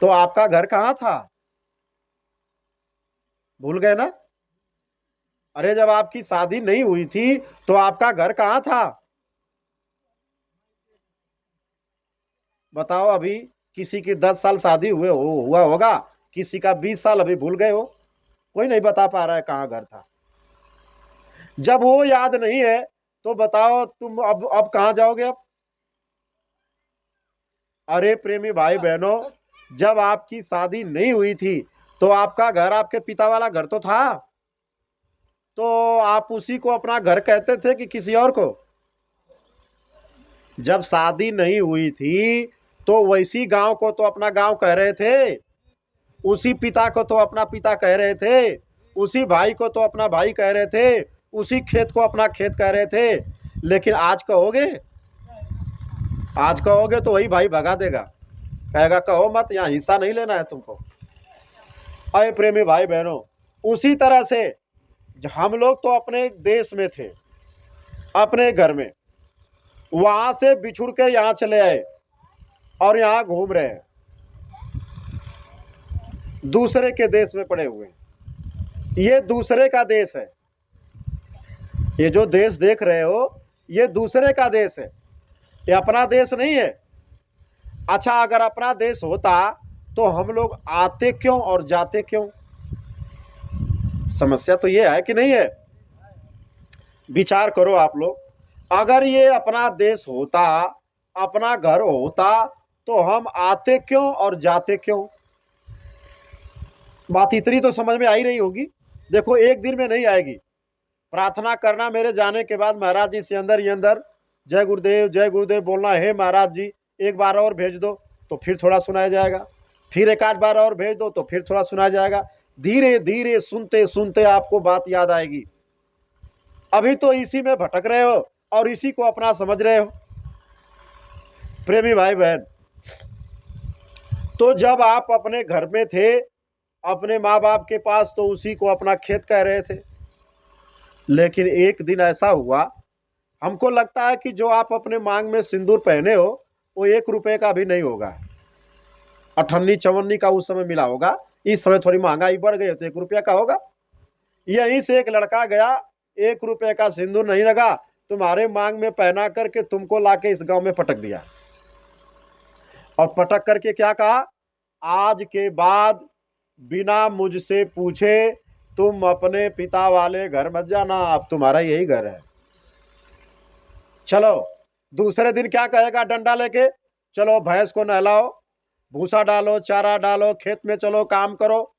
तो आपका घर कहाँ था? भूल गए ना? अरे जब आपकी शादी नहीं हुई थी तो आपका घर कहाँ था? बताओ। अभी किसी की 10 साल शादी हुआ होगा, किसी का 20 साल, अभी भूल गए हो, कोई नहीं बता पा रहा है कहाँ घर था। जब वो याद नहीं है तो बताओ तुम अब कहाँ जाओगे अब? अरे प्रेमी भाई बहनों, जब आपकी शादी नहीं हुई थी तो आपका घर, आपके पिता वाला घर तो था। तो आप उसी को अपना घर कहते थे कि किसी और को? जब शादी नहीं हुई थी तो वैसी गांव को तो अपना गांव कह रहे थे, उसी पिता को तो अपना पिता कह रहे थे, उसी भाई को तो अपना भाई कह रहे थे, उसी खेत को अपना खेत कह रहे थे। लेकिन आज कहोगे, आज कहोगे तो वही भाई भगा देगा, कहेगा कहो मत, यहाँ हिस्सा नहीं लेना है तुमको। अय प्रेमी भाई बहनों, उसी तरह से हम लोग तो अपने देश में थे, अपने घर में, वहां से बिछुड़ कर यहाँ चले आए और यहाँ घूम रहे हैं, दूसरे के देश में पड़े हुए। ये दूसरे का देश है, ये जो देश देख रहे हो ये दूसरे का देश है, ये अपना देश नहीं है। अच्छा, अगर अपना देश होता तो हम लोग आते क्यों और जाते क्यों? समस्या तो ये है कि नहीं है? विचार करो आप लोग, अगर ये अपना देश होता, अपना घर होता, तो हम आते क्यों और जाते क्यों? बात इतनी तो समझ में आ ही रही होगी। देखो, एक दिन में नहीं आएगी। प्रार्थना करना मेरे जाने के बाद महाराज जी से अंदर ही अंदर जय गुरुदेव बोलना, हे महाराज जी एक बार और भेज दो तो फिर थोड़ा सुनाया जाएगा, फिर एक आध बार और भेज दो तो फिर थोड़ा सुनाया जाएगा। धीरे धीरे सुनते सुनते आपको बात याद आएगी। अभी तो इसी में भटक रहे हो और इसी को अपना समझ रहे हो। प्रेमी भाई बहन, तो जब आप अपने घर में थे, अपने माँ बाप के पास, तो उसी को अपना खेत कह रहे थे। लेकिन एक दिन ऐसा हुआ, हमको लगता है कि जो आप अपने मांग में सिंदूर पहने हो वो 1 रुपये का भी नहीं होगा। 58-54 का उस समय मिला होगा, इस समय थोड़ी महंगाई बढ़ गई है तो 1 रुपया का होगा। यहीं से एक लड़का गया, 1 रुपये का सिंदूर नहीं लगा, तुम्हारे मांग में पहना करके तुमको लाके इस गांव में पटक दिया। और पटक करके क्या कहा, आज के बाद बिना मुझसे पूछे तुम अपने पिता वाले घर मत जाना, अब तुम्हारा यही घर है। चलो दूसरे दिन क्या कहेगा, डंडा लेके चलो भैंस को नहलाओ, भूसा डालो, चारा डालो, खेत में चलो काम करो।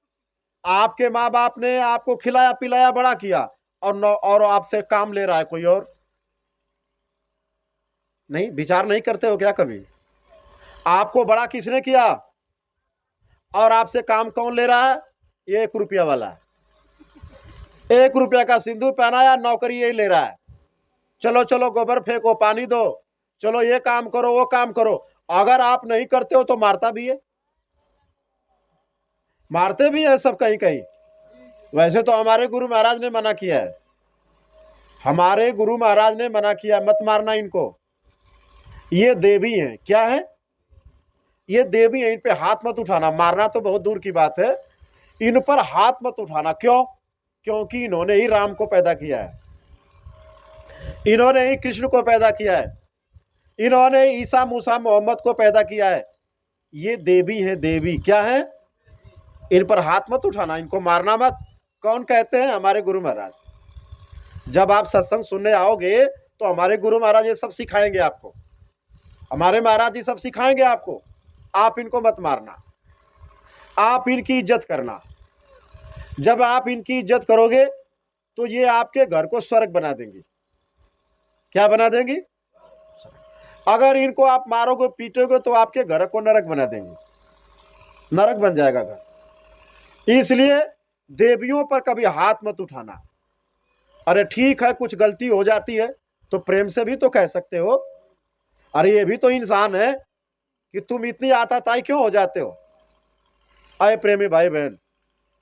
आपके माँ बाप ने आपको खिलाया पिलाया बड़ा किया और आपसे काम ले रहा है कोई और। नहीं, विचार नहीं करते हो क्या कभी? आपको बड़ा किसने किया और आपसे काम कौन ले रहा है? ये 1 रुपया वाला, 1 रुपया का सिंदूर पहनाया, नौकरी यही ले रहा है। चलो चलो गोबर फेंको, पानी दो, चलो ये काम करो वो काम करो। अगर आप नहीं करते हो तो मारता भी है, मारते भी है सब कहीं कहीं। वैसे तो हमारे गुरु महाराज ने मना किया है, हमारे गुरु महाराज ने मना किया, मत मारना इनको, ये देवी हैं। क्या है? ये देवी हैं, इन पे हाथ मत उठाना। मारना तो बहुत दूर की बात है, इन पर हाथ मत उठाना। क्यों? क्योंकि इन्होंने ही राम को पैदा किया है, इन्होंने ही कृष्ण को पैदा किया है, इन्होंने ईसा मूसा मोहम्मद को पैदा किया है। ये देवी है, देवी। क्या है? इन पर हाथ मत उठाना, इनको मारना मत। कौन कहते हैं? हमारे गुरु महाराज। जब आप सत्संग सुनने आओगे तो हमारे गुरु महाराज ये सब सिखाएंगे आपको, हमारे महाराज जी सब सिखाएंगे आपको। आप इनको मत मारना, आप इनकी इज्जत करना। जब आप इनकी इज्जत करोगे तो ये आपके घर को स्वर्ग बना देंगी। क्या बना देंगी? अगर इनको आप मारोगे पीटोगे तो आपके घर को नरक बना देंगे, नरक बन जाएगा घर। इसलिए देवियों पर कभी हाथ मत उठाना। अरे ठीक है, कुछ गलती हो जाती है तो प्रेम से भी तो कह सकते हो, अरे ये भी तो इंसान है, कि तुम इतनी आताताई क्यों हो जाते हो? अरे प्रेमी भाई बहन,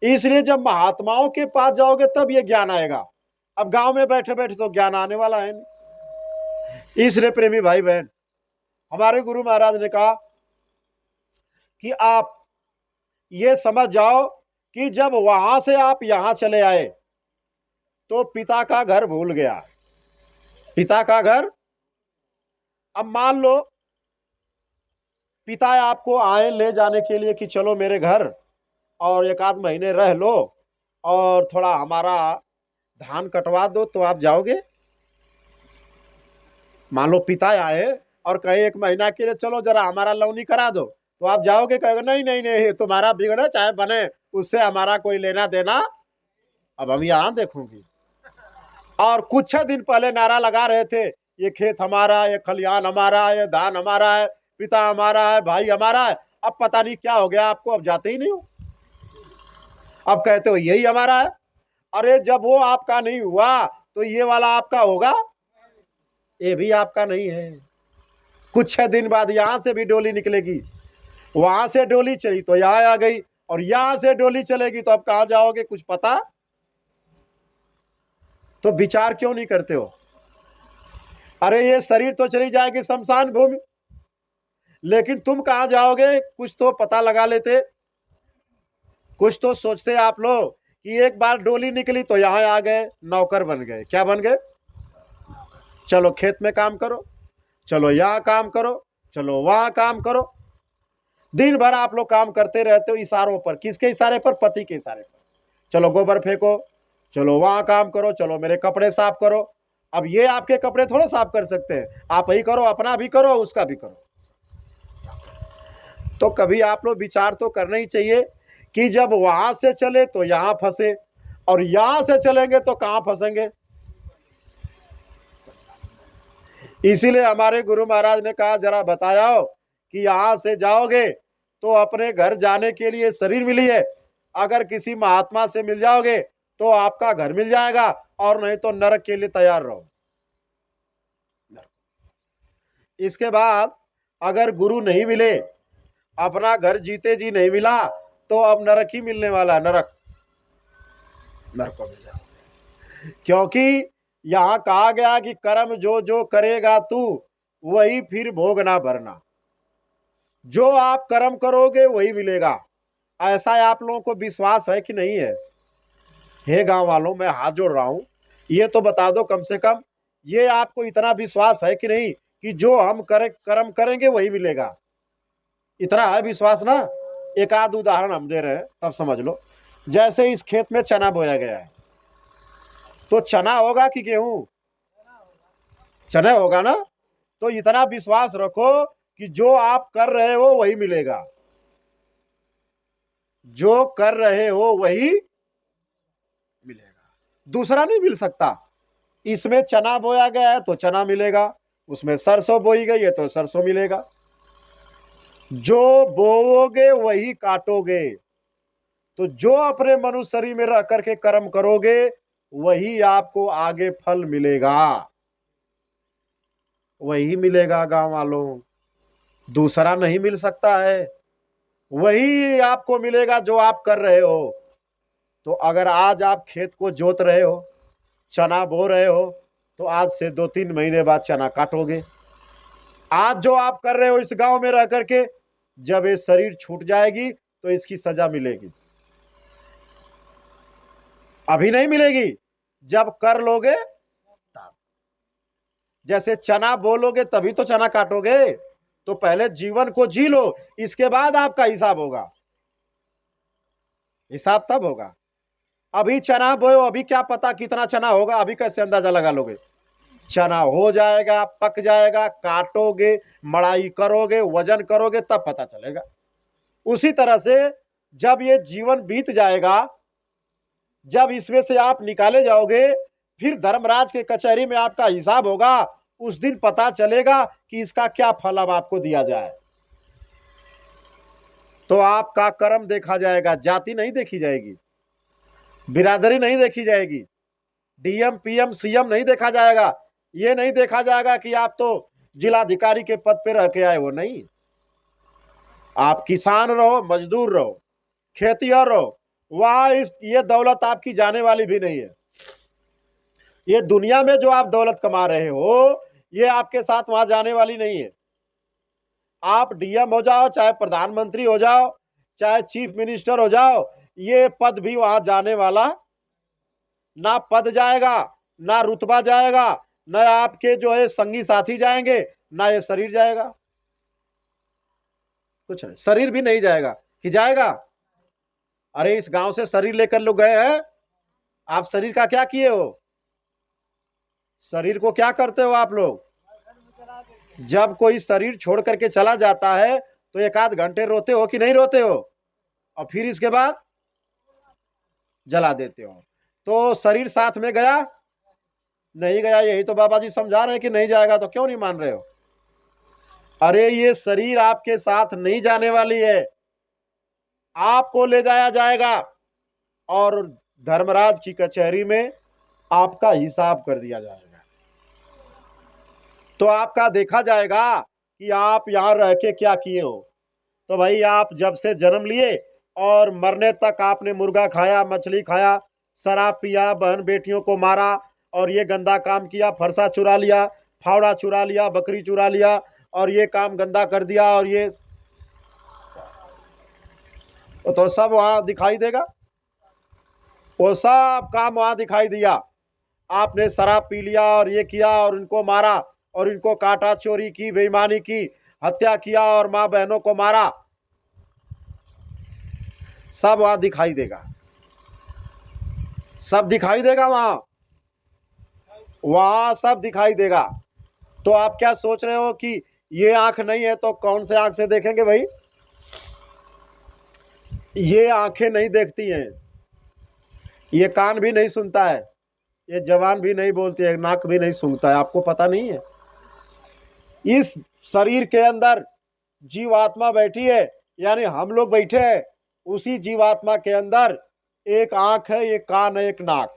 इसलिए जब महात्माओं के पास जाओगे तब ये ज्ञान आएगा। अब गांव में बैठे बैठे तो ज्ञान आने वाला है नहीं। इसलिए प्रेमी भाई बहन, हमारे गुरु महाराज ने कहा कि आप ये समझ जाओ कि जब वहां से आप यहां चले आए तो पिता का घर भूल गया, पिता का घर। अब मान लो पिता आपको आए ले जाने के लिए कि चलो मेरे घर और 1 आध महीने रह लो और थोड़ा हमारा धान कटवा दो, तो आप जाओगे? मान लो पिता आए और कहे 1 महीना के लिए चलो जरा हमारा लौनी करा दो, तो आप जाओगे? कहोगे नहीं नहीं नहीं, तुम्हारा बिगड़े चाहे बने, उससे हमारा कोई लेना देना, अब हम यहाँ देखूंगी। और कुछ दिन पहले नारा लगा रहे थे, ये खेत हमारा है, ये खलिहान हमारा है, ये धान हमारा है, पिता हमारा है, भाई हमारा है। अब पता नहीं क्या हो गया आपको, अब जाते ही नहीं हो, अब कहते हो यही हमारा है। अरे जब वो आपका नहीं हुआ तो ये वाला आपका होगा? ये भी आपका नहीं है। कुछ दिन बाद यहां से भी डोली निकलेगी, वहां से डोली चली तो यहां आ गई, और यहां से डोली चलेगी तो अब कहां जाओगे, कुछ पता? तो विचार क्यों नहीं करते हो? अरे ये शरीर तो चली जाएगी शमशान भूमि, लेकिन तुम कहां जाओगे, कुछ तो पता लगा लेते, कुछ तो सोचते आप लोग कि एक बार डोली निकली तो यहां आ गए, नौकर बन गए। क्या बन गए? चलो खेत में काम करो, चलो यहाँ काम करो, चलो वहां काम करो। दिन भर आप लोग काम करते रहते हो इशारों पर। किसके इशारे पर? पति के इशारे पर। चलो गोबर फेंको, चलो वहां काम करो, चलो मेरे कपड़े साफ करो। अब ये आपके कपड़े थोड़ा साफ कर सकते हैं, आप ही करो, अपना भी करो, उसका भी करो। तो कभी आप लोग विचार तो करना ही चाहिए कि जब वहां से चले तो यहां फंसे, और यहां से चलेंगे तो कहां फंसेंगे। इसीलिए हमारे गुरु महाराज ने कहा, जरा बताओ कि यहां से जाओगे तो अपने घर जाने के लिए शरीर मिली है, अगर किसी महात्मा से मिल जाओगे तो आपका घर मिल जाएगा, और नहीं तो नरक के लिए तैयार रहो। इसके बाद अगर गुरु नहीं मिले, अपना घर जीते जी नहीं मिला, तो अब नरक ही मिलने वाला, नरक, नरक को मिल जाओ। क्योंकि यहां कहा गया कि कर्म जो जो करेगा तू, वही फिर भोगना भरना। जो आप कर्म करोगे वही मिलेगा। ऐसा आप लोगों को विश्वास है कि नहीं है? हे गांव वालों, मैं हाथ जोड़ रहा हूं, ये तो बता दो कम से कम, ये आपको इतना विश्वास है कि नहीं कि जो हम कर्म करेंगे वही मिलेगा? इतना है विश्वास ना? एक आध उदाहरण हम दे रहे हैं, तब समझ लो। जैसे इस खेत में चना बोया गया है, तो चना होगा कि गेहूं? चना होगा ना? तो इतना विश्वास रखो कि जो आप कर रहे हो वही मिलेगा, जो कर रहे हो वही मिलेगा, दूसरा नहीं मिल सकता। इसमें चना बोया गया है तो चना मिलेगा, उसमें सरसों बोई गई है तो सरसों मिलेगा। जो बोओगे वही काटोगे। तो जो अपने मनुष्य शरीर में रह करके कर्म करोगे वही आपको आगे फल मिलेगा, वही मिलेगा गांव वालों, दूसरा नहीं मिल सकता है। वही आपको मिलेगा जो आप कर रहे हो। तो अगर आज आप खेत को जोत रहे हो, चना बो रहे हो, तो आज से 2-3 महीने बाद चना काटोगे। आज जो आप कर रहे हो इस गांव में रह करके, जब ये शरीर छूट जाएगी तो इसकी सजा मिलेगी। अभी नहीं मिलेगी, जब कर लोगे तब। जैसे चना बोलोगे तभी तो चना काटोगे। तो पहले जीवन को जी लो, इसके बाद आपका हिसाब होगा। हिसाब तब होगा। अभी चना बोयो, अभी क्या पता कितना चना होगा, अभी कैसे अंदाजा लगा लोगे? चना हो जाएगा, पक जाएगा, काटोगे, मड़ाई करोगे, वजन करोगे, तब पता चलेगा। उसी तरह से जब ये जीवन बीत जाएगा, जब इसमें से आप निकाले जाओगे, फिर धर्मराज के कचहरी में आपका हिसाब होगा। उस दिन पता चलेगा कि इसका क्या फल अब आपको दिया जाए। तो आपका कर्म देखा जाएगा, जाति नहीं देखी जाएगी, बिरादरी नहीं देखी जाएगी, डीएम पीएम सीएम नहीं देखा जाएगा। ये नहीं देखा जाएगा कि आप तो जिलाधिकारी के पद पे रह के आए हो, नहीं। आप किसान रहो, मजदूर रहो, खेतिहर रहो, वहां ये दौलत आपकी जाने वाली भी नहीं है। ये दुनिया में जो आप दौलत कमा रहे हो, ये आपके साथ वहां जाने वाली नहीं है। आप डीएम हो जाओ, चाहे प्रधानमंत्री हो जाओ, चाहे चीफ मिनिस्टर हो जाओ, ये पद भी वहां जाने वाला ना। पद जाएगा, ना रुतबा जाएगा, ना आपके जो है संगी साथी जाएंगे, ना ये शरीर जाएगा। कुछ नहीं, शरीर भी नहीं जाएगा कि जाएगा? अरे इस गांव से शरीर लेकर लोग गए हैं, आप शरीर का क्या किए हो? शरीर को क्या करते हो आप लोग? जब कोई शरीर छोड़ करके चला जाता है तो 1 आध घंटे रोते हो कि नहीं रोते हो? और फिर इसके बाद जला देते हो। तो शरीर साथ में गया? नहीं गया, यही तो बाबा जी समझा रहे हैं कि नहीं जाएगा, तो क्यों नहीं मान रहे हो? अरे ये शरीर आपके साथ नहीं जाने वाली है, आपको ले जाया जाएगा और धर्मराज की कचहरी में आपका हिसाब कर दिया जाएगा। तो आपका देखा जाएगा कि आप यहां रह के क्या किए हो। तो भाई आप जब से जन्म लिए और मरने तक आपने मुर्गा खाया, मछली खाया, शराब पिया, बहन बेटियों को मारा और ये गंदा काम किया, फरसा चुरा लिया, फावड़ा चुरा लिया, बकरी चुरा लिया और ये काम गंदा कर दिया, और ये तो सब वहां दिखाई देगा, वो सब काम वहां दिखाई दिया। आपने शराब पी लिया और ये किया और इनको मारा और इनको काटा, चोरी की, बेईमानी की, हत्या किया और माँ बहनों को मारा, सब वहां दिखाई देगा, सब दिखाई देगा, वहां वहां सब दिखाई देगा। तो आप क्या सोच रहे हो कि ये आंख नहीं है तो कौन से आंख से देखेंगे भाई? ये आंखें नहीं देखती हैं, ये कान भी नहीं सुनता है, ये जबान भी नहीं बोलती है, नाक भी नहीं सूंघता है, आपको पता नहीं है? इस शरीर के अंदर जीवात्मा बैठी है, यानी हम लोग बैठे हैं, उसी जीवात्मा के अंदर एक आंख है, एक कान है, एक नाक।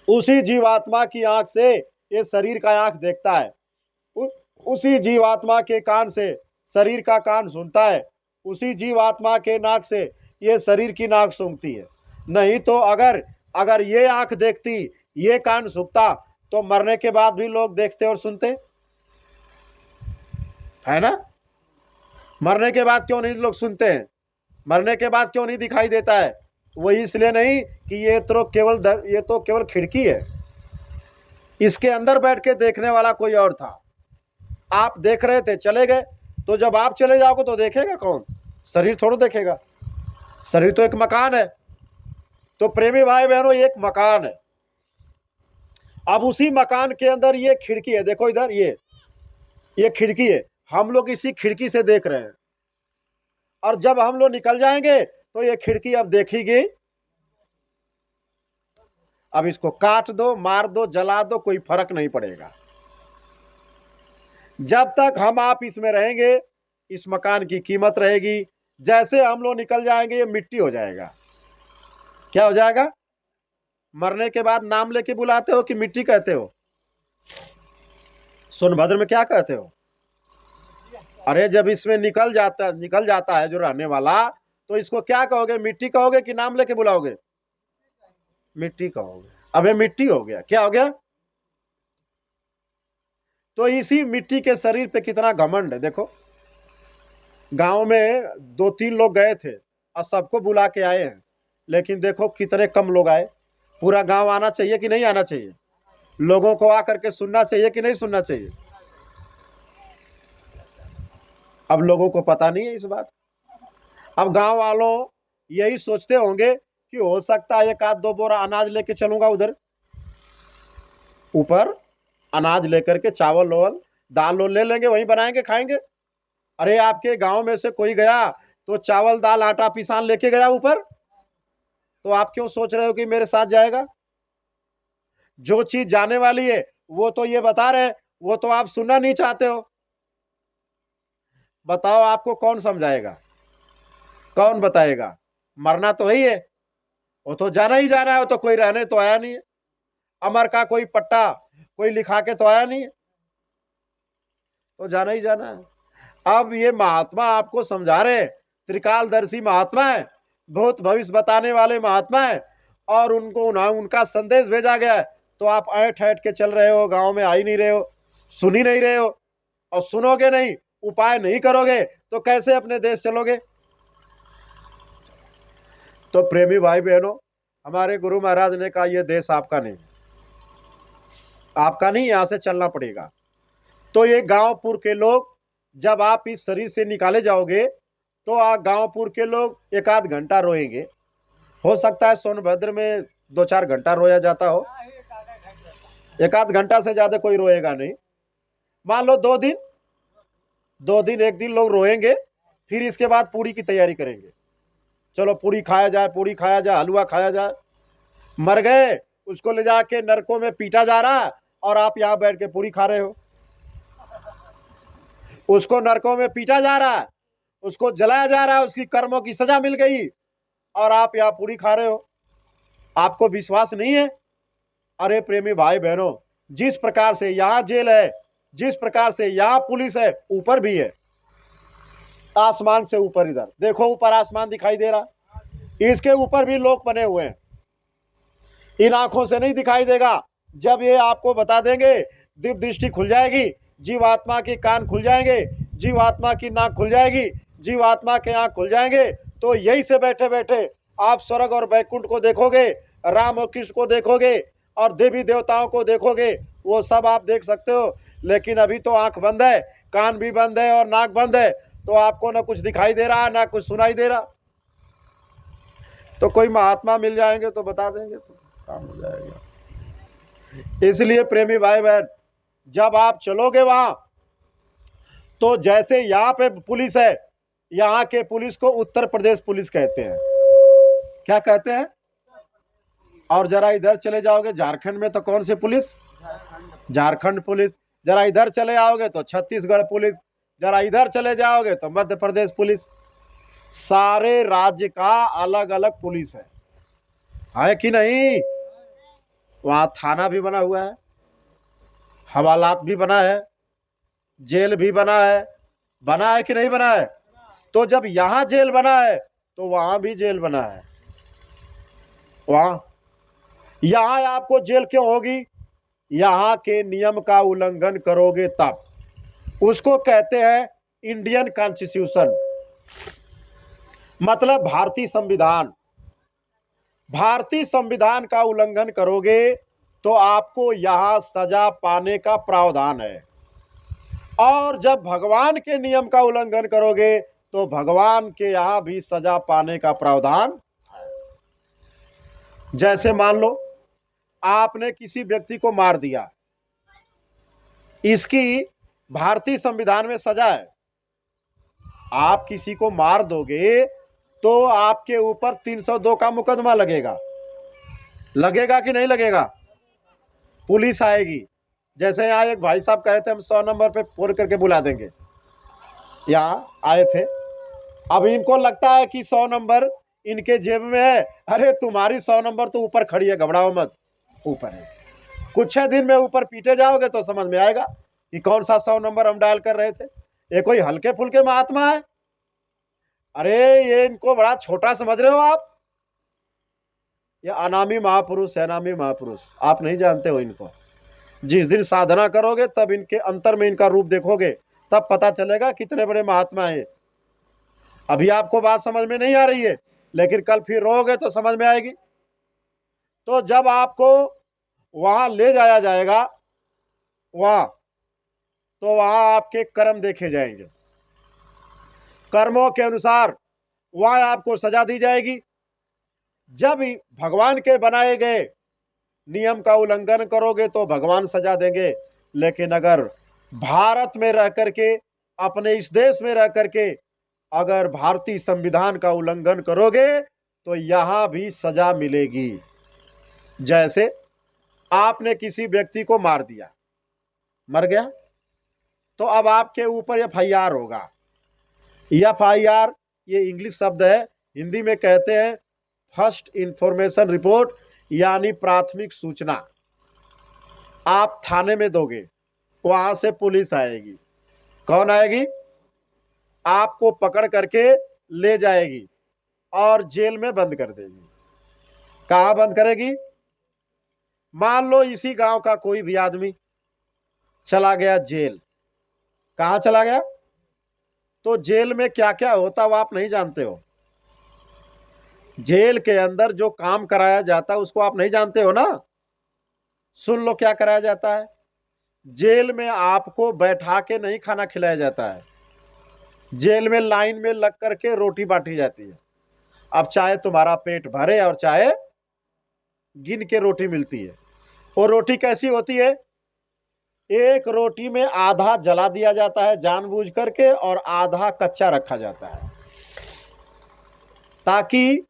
उसी जीवात्मा की आंख से ये शरीर का आंख देखता है, उसी जीवात्मा के कान से शरीर का कान सुनता है, उसी जीवात्मा के नाक से ये शरीर की नाक सूंघती है। नहीं तो अगर अगर ये आंख देखती, ये कान सूंघता, तो मरने के बाद भी लोग देखते और सुनते, है ना? मरने के बाद क्यों नहीं लोग सुनते हैं? मरने के बाद क्यों नहीं दिखाई देता है? वही इसलिए नहीं कि ये तो केवल खिड़की है, इसके अंदर बैठ के देखने वाला कोई और था। आप देख रहे थे, चले गए, तो जब आप चले जाओगे तो देखेगा कौन? शरीर थोड़ा देखेगा, शरीर तो एक मकान है। तो प्रेमी भाई बहनों, एक मकान है, अब उसी मकान के अंदर ये खिड़की है, देखो इधर, ये खिड़की है, हम लोग इसी खिड़की से देख रहे हैं, और जब हम लोग निकल जाएंगे तो ये खिड़की अब देखेगी। अब इसको काट दो, मार दो, जला दो, कोई फर्क नहीं पड़ेगा। जब तक हम आप इसमें रहेंगे, इस मकान की कीमत रहेगी। जैसे हम लोग निकल जाएंगे, ये मिट्टी हो जाएगा। क्या हो जाएगा? मरने के बाद नाम लेके बुलाते हो कि मिट्टी कहते हो? सोनभद्र में क्या कहते हो? अरे जब इसमें निकल जाता है जो रहने वाला, तो इसको क्या कहोगे? मिट्टी कहोगे कि नाम लेके बुलाओगे? मिट्टी कहोगे। अब ये मिट्टी हो गया, क्या हो गया? तो इसी मिट्टी के शरीर पे कितना घमंड है, देखो। गांव में 2-3 लोग गए थे और सबको बुला के आए हैं, लेकिन देखो कितने कम लोग आए। पूरा गांव आना चाहिए कि नहीं आना चाहिए? लोगों को आकर के सुनना चाहिए कि नहीं सुनना चाहिए? अब लोगों को पता नहीं है इस बात। अब गांव वालों यही सोचते होंगे कि हो सकता है 1-2 बोरा अनाज लेके चलूंगा उधर ऊपर, अनाज लेकर के, चावल वोवल दाल लो ले लेंगे, वहीं बनाएंगे खाएंगे। अरे आपके गांव में से कोई गया तो चावल दाल आटा पिसान लेके गया ऊपर, तो आप क्यों सोच रहे हो कि मेरे साथ जाएगा? जो चीज जाने वाली है वो तो ये बता रहे हैं, वो तो आप सुनना नहीं चाहते हो। बताओ आपको कौन समझाएगा, कौन बताएगा? मरना तो ही है, वो तो जाना ही जाना है, वो तो कोई रहने तो आया नहीं है। अमर का कोई पट्टा कोई लिखा के तो आया नहीं है, तो जाना ही जाना है। अब ये महात्मा आपको समझा रहे, त्रिकालदर्शी महात्मा है, भूत भविष्य बताने वाले महात्मा है, और उनको उनका संदेश भेजा गया है, तो आप ऐठ ऐठ के चल रहे हो, गांव में आ ही नहीं रहे हो, सुन ही नहीं रहे हो, और सुनोगे नहीं, उपाय नहीं करोगे, तो कैसे अपने देश चलोगे? तो प्रेमी भाई बहनों, हमारे गुरु महाराज ने कहा यह देश आपका नहीं, आपका नहीं, यहां से चलना पड़ेगा। तो ये गांवपुर के लोग, जब आप इस शरीर से निकाले जाओगे तो गांवपुर के लोग 1-8 घंटा रोएंगे। हो सकता है सोनभद्र में 2-4 घंटा रोया जाता हो, 1-8 घंटा से ज्यादा कोई रोएगा नहीं। मान लो 2 दिन 1 दिन लोग रोएंगे, फिर इसके बाद पूड़ी की तैयारी करेंगे। चलो पूड़ी खाया जाए, पूड़ी खाया जाए, हलवा खाया जाए। मर गए, उसको ले जाके नरकों में पीटा जा रहा है और आप यहाँ बैठ के पूरी खा रहे हो। उसको नरकों में पीटा जा रहा है, उसको जलाया जा रहा है, उसकी कर्मों की सजा मिल गई और आप यहाँ पूरी खा रहे हो। आपको विश्वास नहीं है? अरे प्रेमी भाई बहनों, जिस प्रकार से यहाँ जेल है, जिस प्रकार से यहाँ पुलिस है, ऊपर भी है। आसमान से ऊपर इधर देखो, ऊपर आसमान दिखाई दे रहा, इसके ऊपर भी लोग बने हुए हैं। इन आंखों से नहीं दिखाई देगा। जब ये आपको बता देंगे, दिव्य दृष्टि खुल जाएगी, जीवात्मा के कान खुल जाएंगे, जीवात्मा की नाक खुल जाएगी, जीवात्मा के आंख खुल जाएंगे, तो यही से बैठे बैठे आप स्वर्ग और वैकुंठ को देखोगे, राम और कृष्ण को देखोगे और देवी देवताओं को देखोगे। वो सब आप देख सकते हो। लेकिन अभी तो आंख बंद है, कान भी बंद है और नाक बंद है, तो आपको ना कुछ दिखाई दे रहा है ना कुछ सुनाई दे रहा। तो कोई महात्मा मिल जाएंगे तो बता देंगे, तो काम हो जाएगा। इसलिए प्रेमी भाई बहन, जब आप चलोगे वहां, तो जैसे यहाँ पे पुलिस है, यहाँ के पुलिस को उत्तर प्रदेश पुलिस कहते हैं। क्या कहते हैं? और जरा इधर चले जाओगे झारखंड में तो कौन सी पुलिस? झारखंड पुलिस। जरा इधर चले आओगे तो छत्तीसगढ़ पुलिस। जरा इधर चले जाओगे तो मध्य प्रदेश पुलिस। सारे राज्य का अलग अलग पुलिस है कि नहीं? वहां थाना भी बना हुआ है, हवालात भी बना है, जेल भी बना है कि नहीं बना है? तो जब यहाँ जेल बना है तो वहां भी जेल बना है। वहां यहाँ आपको जेल क्यों होगी? यहाँ के नियम का उल्लंघन करोगे तब। उसको कहते हैं इंडियन कॉन्स्टिट्यूशन, मतलब भारतीय संविधान। भारतीय संविधान का उल्लंघन करोगे तो आपको यहाँ सजा पाने का प्रावधान है। और जब भगवान के नियम का उल्लंघन करोगे तो भगवान के यहाँ भी सजा पाने का प्रावधान है। जैसे मान लो आपने किसी व्यक्ति को मार दिया, इसकी भारतीय संविधान में सजा है। आप किसी को मार दोगे तो आपके ऊपर 302 का मुकदमा लगेगा। लगेगा कि नहीं लगेगा? पुलिस आएगी। जैसे यहाँ एक भाई साहब कह रहे थे हम 100 नंबर पे फोन करके बुला देंगे, यहाँ आए थे। अब इनको लगता है कि 100 नंबर इनके जेब में है। अरे तुम्हारी 100 नंबर तो ऊपर खड़ी है, घबराओ मत, ऊपर है। कुछ दिन में ऊपर पीटे जाओगे तो समझ में आएगा कि कौन सा 100 नंबर हम डायल कर रहे थे। ये कोई हल्के फुल्के महात्मा है? अरे ये इनको बड़ा छोटा समझ रहे हो आप। ये अनामी महापुरुष है, अनामी महापुरुष। आप नहीं जानते हो इनको। जिस दिन साधना करोगे तब इनके अंतर में इनका रूप देखोगे, तब पता चलेगा कितने बड़े महात्मा हैं। अभी आपको बात समझ में नहीं आ रही है, लेकिन कल फिर रोगे तो समझ में आएगी। तो जब आपको वहां ले जाया जाएगा, वहां तो वहां आपके कर्म देखे जाएंगे। कर्मों के अनुसार वहां आपको सजा दी जाएगी। जब भगवान के बनाए गए नियम का उल्लंघन करोगे तो भगवान सजा देंगे। लेकिन अगर भारत में रह करके, अपने इस देश में रह करके अगर भारतीय संविधान का उल्लंघन करोगे तो यहां भी सजा मिलेगी। जैसे आपने किसी व्यक्ति को मार दिया, मर गया, तो अब आपके ऊपर FIR होगा। FIR ये इंग्लिश शब्द है, हिंदी में कहते हैं फर्स्ट इंफॉर्मेशन रिपोर्ट, यानी प्राथमिक सूचना। आप थाने में दोगे, वहां से पुलिस आएगी। कौन आएगी? आपको पकड़ करके ले जाएगी और जेल में बंद कर देगी। कहाँ बंद करेगी? मान लो इसी गांव का कोई भी आदमी चला गया जेल। कहाँ चला गया? तो जेल में क्या क्या होता वो आप नहीं जानते हो। जेल के अंदर जो काम कराया जाता है उसको आप नहीं जानते हो ना। सुन लो क्या कराया जाता है। जेल में आपको बैठा के नहीं खाना खिलाया जाता है। जेल में लाइन में लग करके रोटी बांटी जाती है। अब चाहे तुम्हारा पेट भरे और चाहे गिन के रोटी मिलती है। और रोटी कैसी होती है? एक रोटी में आधा जला दिया जाता है जानबूझ करके और आधा कच्चा रखा जाता है, ताकि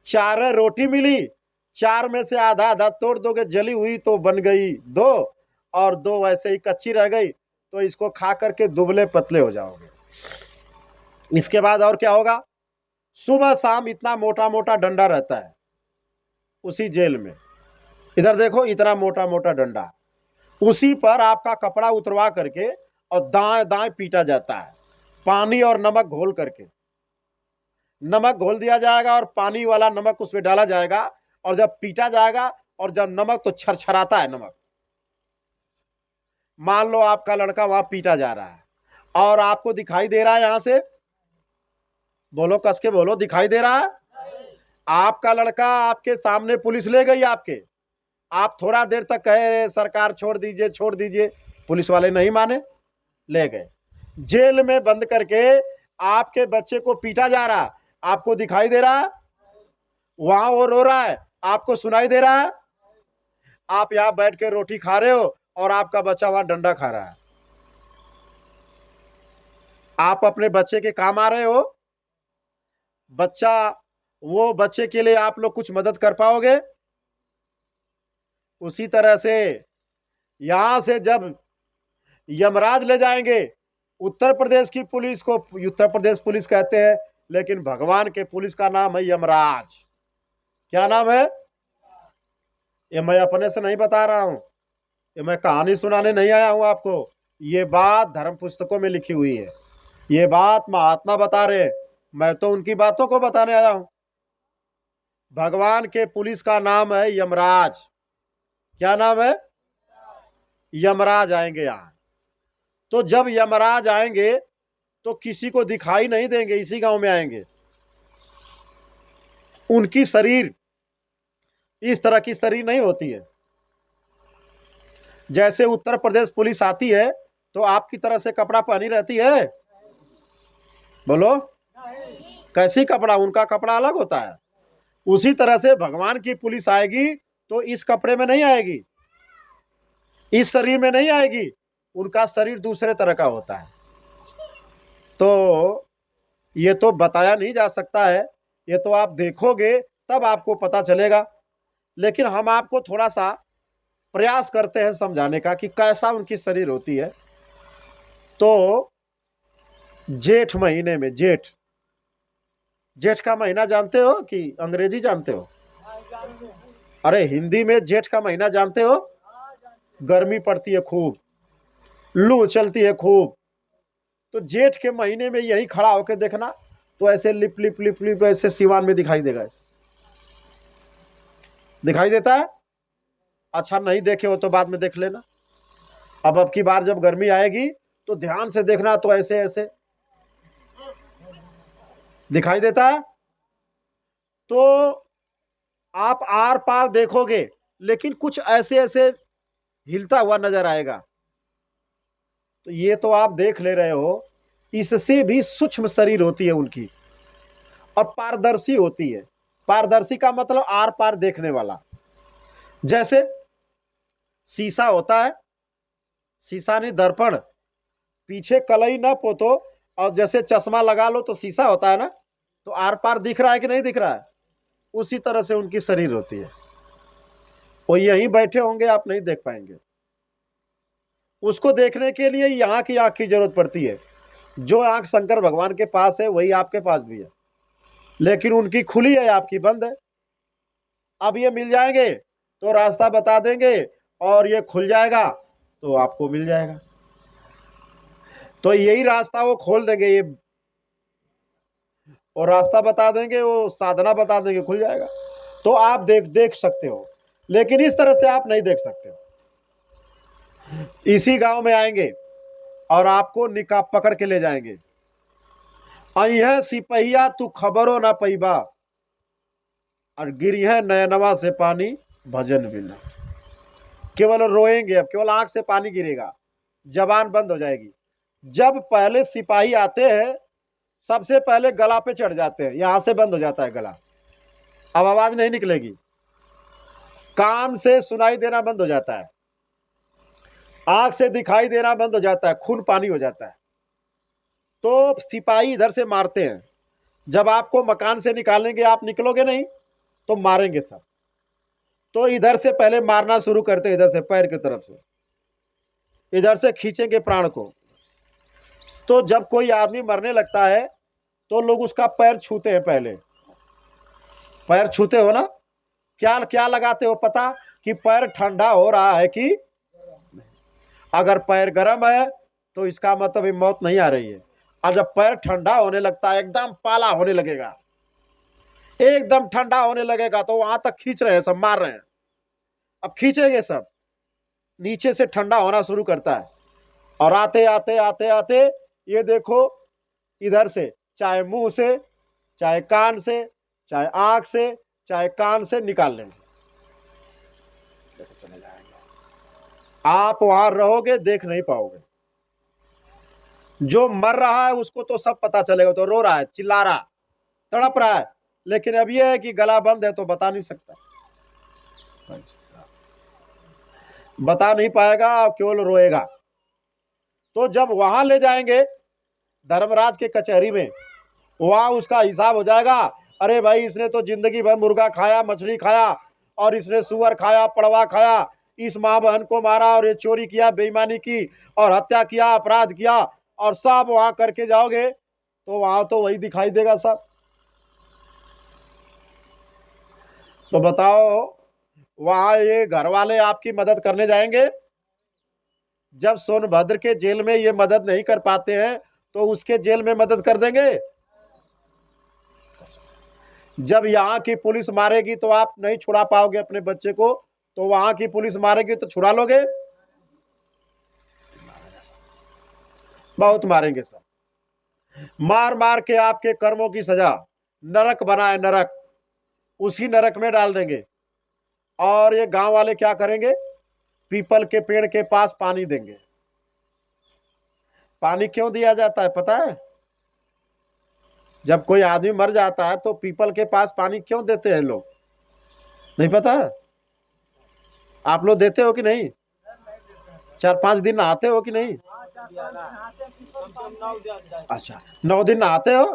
चार रोटी मिली 4 में से आधा आधा तोड़ दोगे, जली हुई तो बन गई 2, और 2 वैसे ही कच्ची रह गई, तो इसको खा करके दुबले पतले हो जाओगे। इसके बाद और क्या होगा, सुबह शाम इतना मोटा मोटा डंडा रहता है उसी जेल में, इधर देखो इतना मोटा मोटा डंडा, उसी पर आपका कपड़ा उतरवा करके और दाएं दाएं पीटा जाता है, पानी और नमक घोल करके। नमक घोल दिया जाएगा और पानी वाला नमक उसमें डाला जाएगा, और जब पीटा जाएगा और जब नमक तो छरछराता है नमक। मान लो आपका लड़का वहां पीटा जा रहा है और आपको दिखाई दे रहा है, यहां से बोलो, कस के बोलो, दिखाई दे रहा है आपका लड़का, आपके सामने पुलिस ले गई आपके, आप थोड़ा देर तक कहे रहे सरकार छोड़ दीजिए छोड़ दीजिए, पुलिस वाले नहीं माने, ले गए जेल में बंद करके। आपके बच्चे को पीटा जा रहा, आपको दिखाई दे रहा है, वहां वो रो रहा है, आपको सुनाई दे रहा है, आप यहां बैठ के रोटी खा रहे हो और आपका बच्चा वहां डंडा खा रहा है। आप अपने बच्चे के काम आ रहे हो, बच्चा, वो बच्चे के लिए आप लोग कुछ मदद कर पाओगे? उसी तरह से यहां से जब यमराज ले जाएंगे, उत्तर प्रदेश की पुलिस को उत्तर प्रदेश पुलिस कहते हैं, लेकिन भगवान के पुलिस का नाम है यमराज। क्या नाम है? ये मैं अपने से नहीं बता रहा हूं, ये मैं कहानी सुनाने नहीं आया हूं आपको, ये बात धर्म पुस्तकों में लिखी हुई है, ये बात महात्मा बता रहे, मैं तो उनकी बातों को बताने आया हूं। भगवान के पुलिस का नाम है यमराज। क्या नाम है? यमराज आएंगे यहां। तो जब यमराज आएंगे तो किसी को दिखाई नहीं देंगे, इसी गांव में आएंगे। उनकी शरीर इस तरह की शरीर नहीं होती है, जैसे उत्तर प्रदेश पुलिस आती है तो आपकी तरह से कपड़ा पहनी रहती है, बोलो कैसी कपड़ा, उनका कपड़ा अलग होता है। उसी तरह से भगवान की पुलिस आएगी तो इस कपड़े में नहीं आएगी, इस शरीर में नहीं आएगी, उनका शरीर दूसरे तरह का होता है। तो ये तो बताया नहीं जा सकता है, ये तो आप देखोगे तब आपको पता चलेगा, लेकिन हम आपको थोड़ा सा प्रयास करते हैं समझाने का कि कैसा उनकी शरीर होती है। तो जेठ महीने में, जेठ, जेठ का महीना जानते हो कि अंग्रेजी जानते हो? अरे हिंदी में जेठ का महीना जानते हो? गर्मी पड़ती है खूब, लू चलती है खूब, तो जेठ के महीने में यही खड़ा होकर देखना, तो ऐसे लिप लिप लिप लिप ऐसे सिवान में दिखाई देगा, ऐसे दिखाई देता है। अच्छा नहीं देखे हो तो बाद में देख लेना, अब की बार जब गर्मी आएगी तो ध्यान से देखना, तो ऐसे ऐसे दिखाई देता है। तो आप आर पार देखोगे लेकिन कुछ ऐसे ऐसे हिलता हुआ नजर आएगा, तो ये तो आप देख ले रहे हो, इससे भी सूक्ष्म शरीर होती है उनकी और पारदर्शी होती है। पारदर्शी का मतलब आर पार देखने वाला, जैसे शीशा होता है, शीशा नहीं दर्पण, पीछे कलई ना पोतो और जैसे चश्मा लगा लो तो शीशा होता है ना, तो आर पार दिख रहा है कि नहीं दिख रहा है, उसी तरह से उनकी शरीर होती है। वो यहीं बैठे होंगे, आप नहीं देख पाएंगे, उसको देखने के लिए यहाँ की आंख की जरूरत पड़ती है। जो आंख शंकर भगवान के पास है वही आपके पास भी है, लेकिन उनकी खुली है, आपकी बंद है। अब ये मिल जाएंगे तो रास्ता बता देंगे और ये खुल जाएगा तो आपको मिल जाएगा, तो यही रास्ता वो खोल देंगे, ये और रास्ता बता देंगे, वो साधना बता देंगे, खुल जाएगा, तो आप देख सकते हो, लेकिन इस तरह से आप नहीं देख सकते हो। इसी गांव में आएंगे और आपको निकाब पकड़ के ले जाएंगे, अइह सिपहिया तू खबरो ना पैबा, और गिरिह नयनवा से पानी भजन बिना। केवल रोएंगे, अब केवल आंख से पानी गिरेगा, जबान बंद हो जाएगी। जब पहले सिपाही आते हैं सबसे पहले गला पे चढ़ जाते हैं, यहां से बंद हो जाता है गला, अब आवाज नहीं निकलेगी, कान से सुनाई देना बंद हो जाता है, आंख से दिखाई देना बंद हो जाता है, खून पानी हो जाता है। तो सिपाही इधर से मारते हैं, जब आपको मकान से निकालेंगे आप निकलोगे नहीं तो मारेंगे सब, तो इधर से पहले मारना शुरू करते हैं, इधर से पैर की तरफ से, इधर से खींचेंगे प्राण को। तो जब कोई आदमी मरने लगता है तो लोग उसका पैर छूते हैं, पहले पैर छूते हो ना, क्या क्या लगाते हो पता, कि पैर ठंडा हो रहा है कि, अगर पैर गर्म है तो इसका मतलब ये मौत नहीं आ रही है। और जब पैर ठंडा होने लगता है, एकदम पाला होने लगेगा, एकदम ठंडा होने लगेगा, तो वहां तक खींच रहे हैं, सब मार रहे हैं। अब खींचेंगे सब, नीचे से ठंडा होना शुरू करता है, और आते आते आते आते ये देखो, इधर से चाहे मुंह से, चाहे कान से, चाहे आंख से, चाहे कान से निकाल लेंगे, चले जाएंगे। आप वहां रहोगे, देख नहीं पाओगे। जो मर रहा है उसको तो सब पता चलेगा, तो रो रहा है, चिल्ला रहा, तड़प रहा है, लेकिन अब यह है कि गला बंद है तो बता नहीं सकता, बता नहीं पाएगा, केवल रोएगा। तो जब वहां ले जाएंगे धर्मराज के कचहरी में, वहां उसका हिसाब हो जाएगा। अरे भाई, इसने तो जिंदगी भर मुर्गा खाया, मछली खाया, और इसने सुअर खाया, पड़वा खाया, इस माँ बहन को मारा, और ये चोरी किया, बेईमानी की, और हत्या किया, अपराध किया, और सब वहां करके जाओगे तो वहां तो वही दिखाई देगा सब। तो बताओ, वहां ये घर वाले आपकी मदद करने जाएंगे? जब सोनभद्र के जेल में ये मदद नहीं कर पाते हैं तो उसके जेल में मदद कर देंगे। जब यहाँ की पुलिस मारेगी तो आप नहीं छुड़ा पाओगे अपने बच्चे को, तो वहां की पुलिस मारेगी तो छुड़ा लोगे? बहुत मारेंगे सब, मार मार के आपके कर्मों की सजा, नरक बनाए नरक, उसी नरक में डाल देंगे। और ये गांव वाले क्या करेंगे, पीपल के पेड़ के पास पानी देंगे। पानी क्यों दिया जाता है पता है? जब कोई आदमी मर जाता है तो पीपल के पास पानी क्यों देते हैं लोग, नहीं पता? आप लोग देते हो कि नहीं? 4-5 दिन नहाते हो कि नहीं? अच्छा, 9 दिन नहाते हो,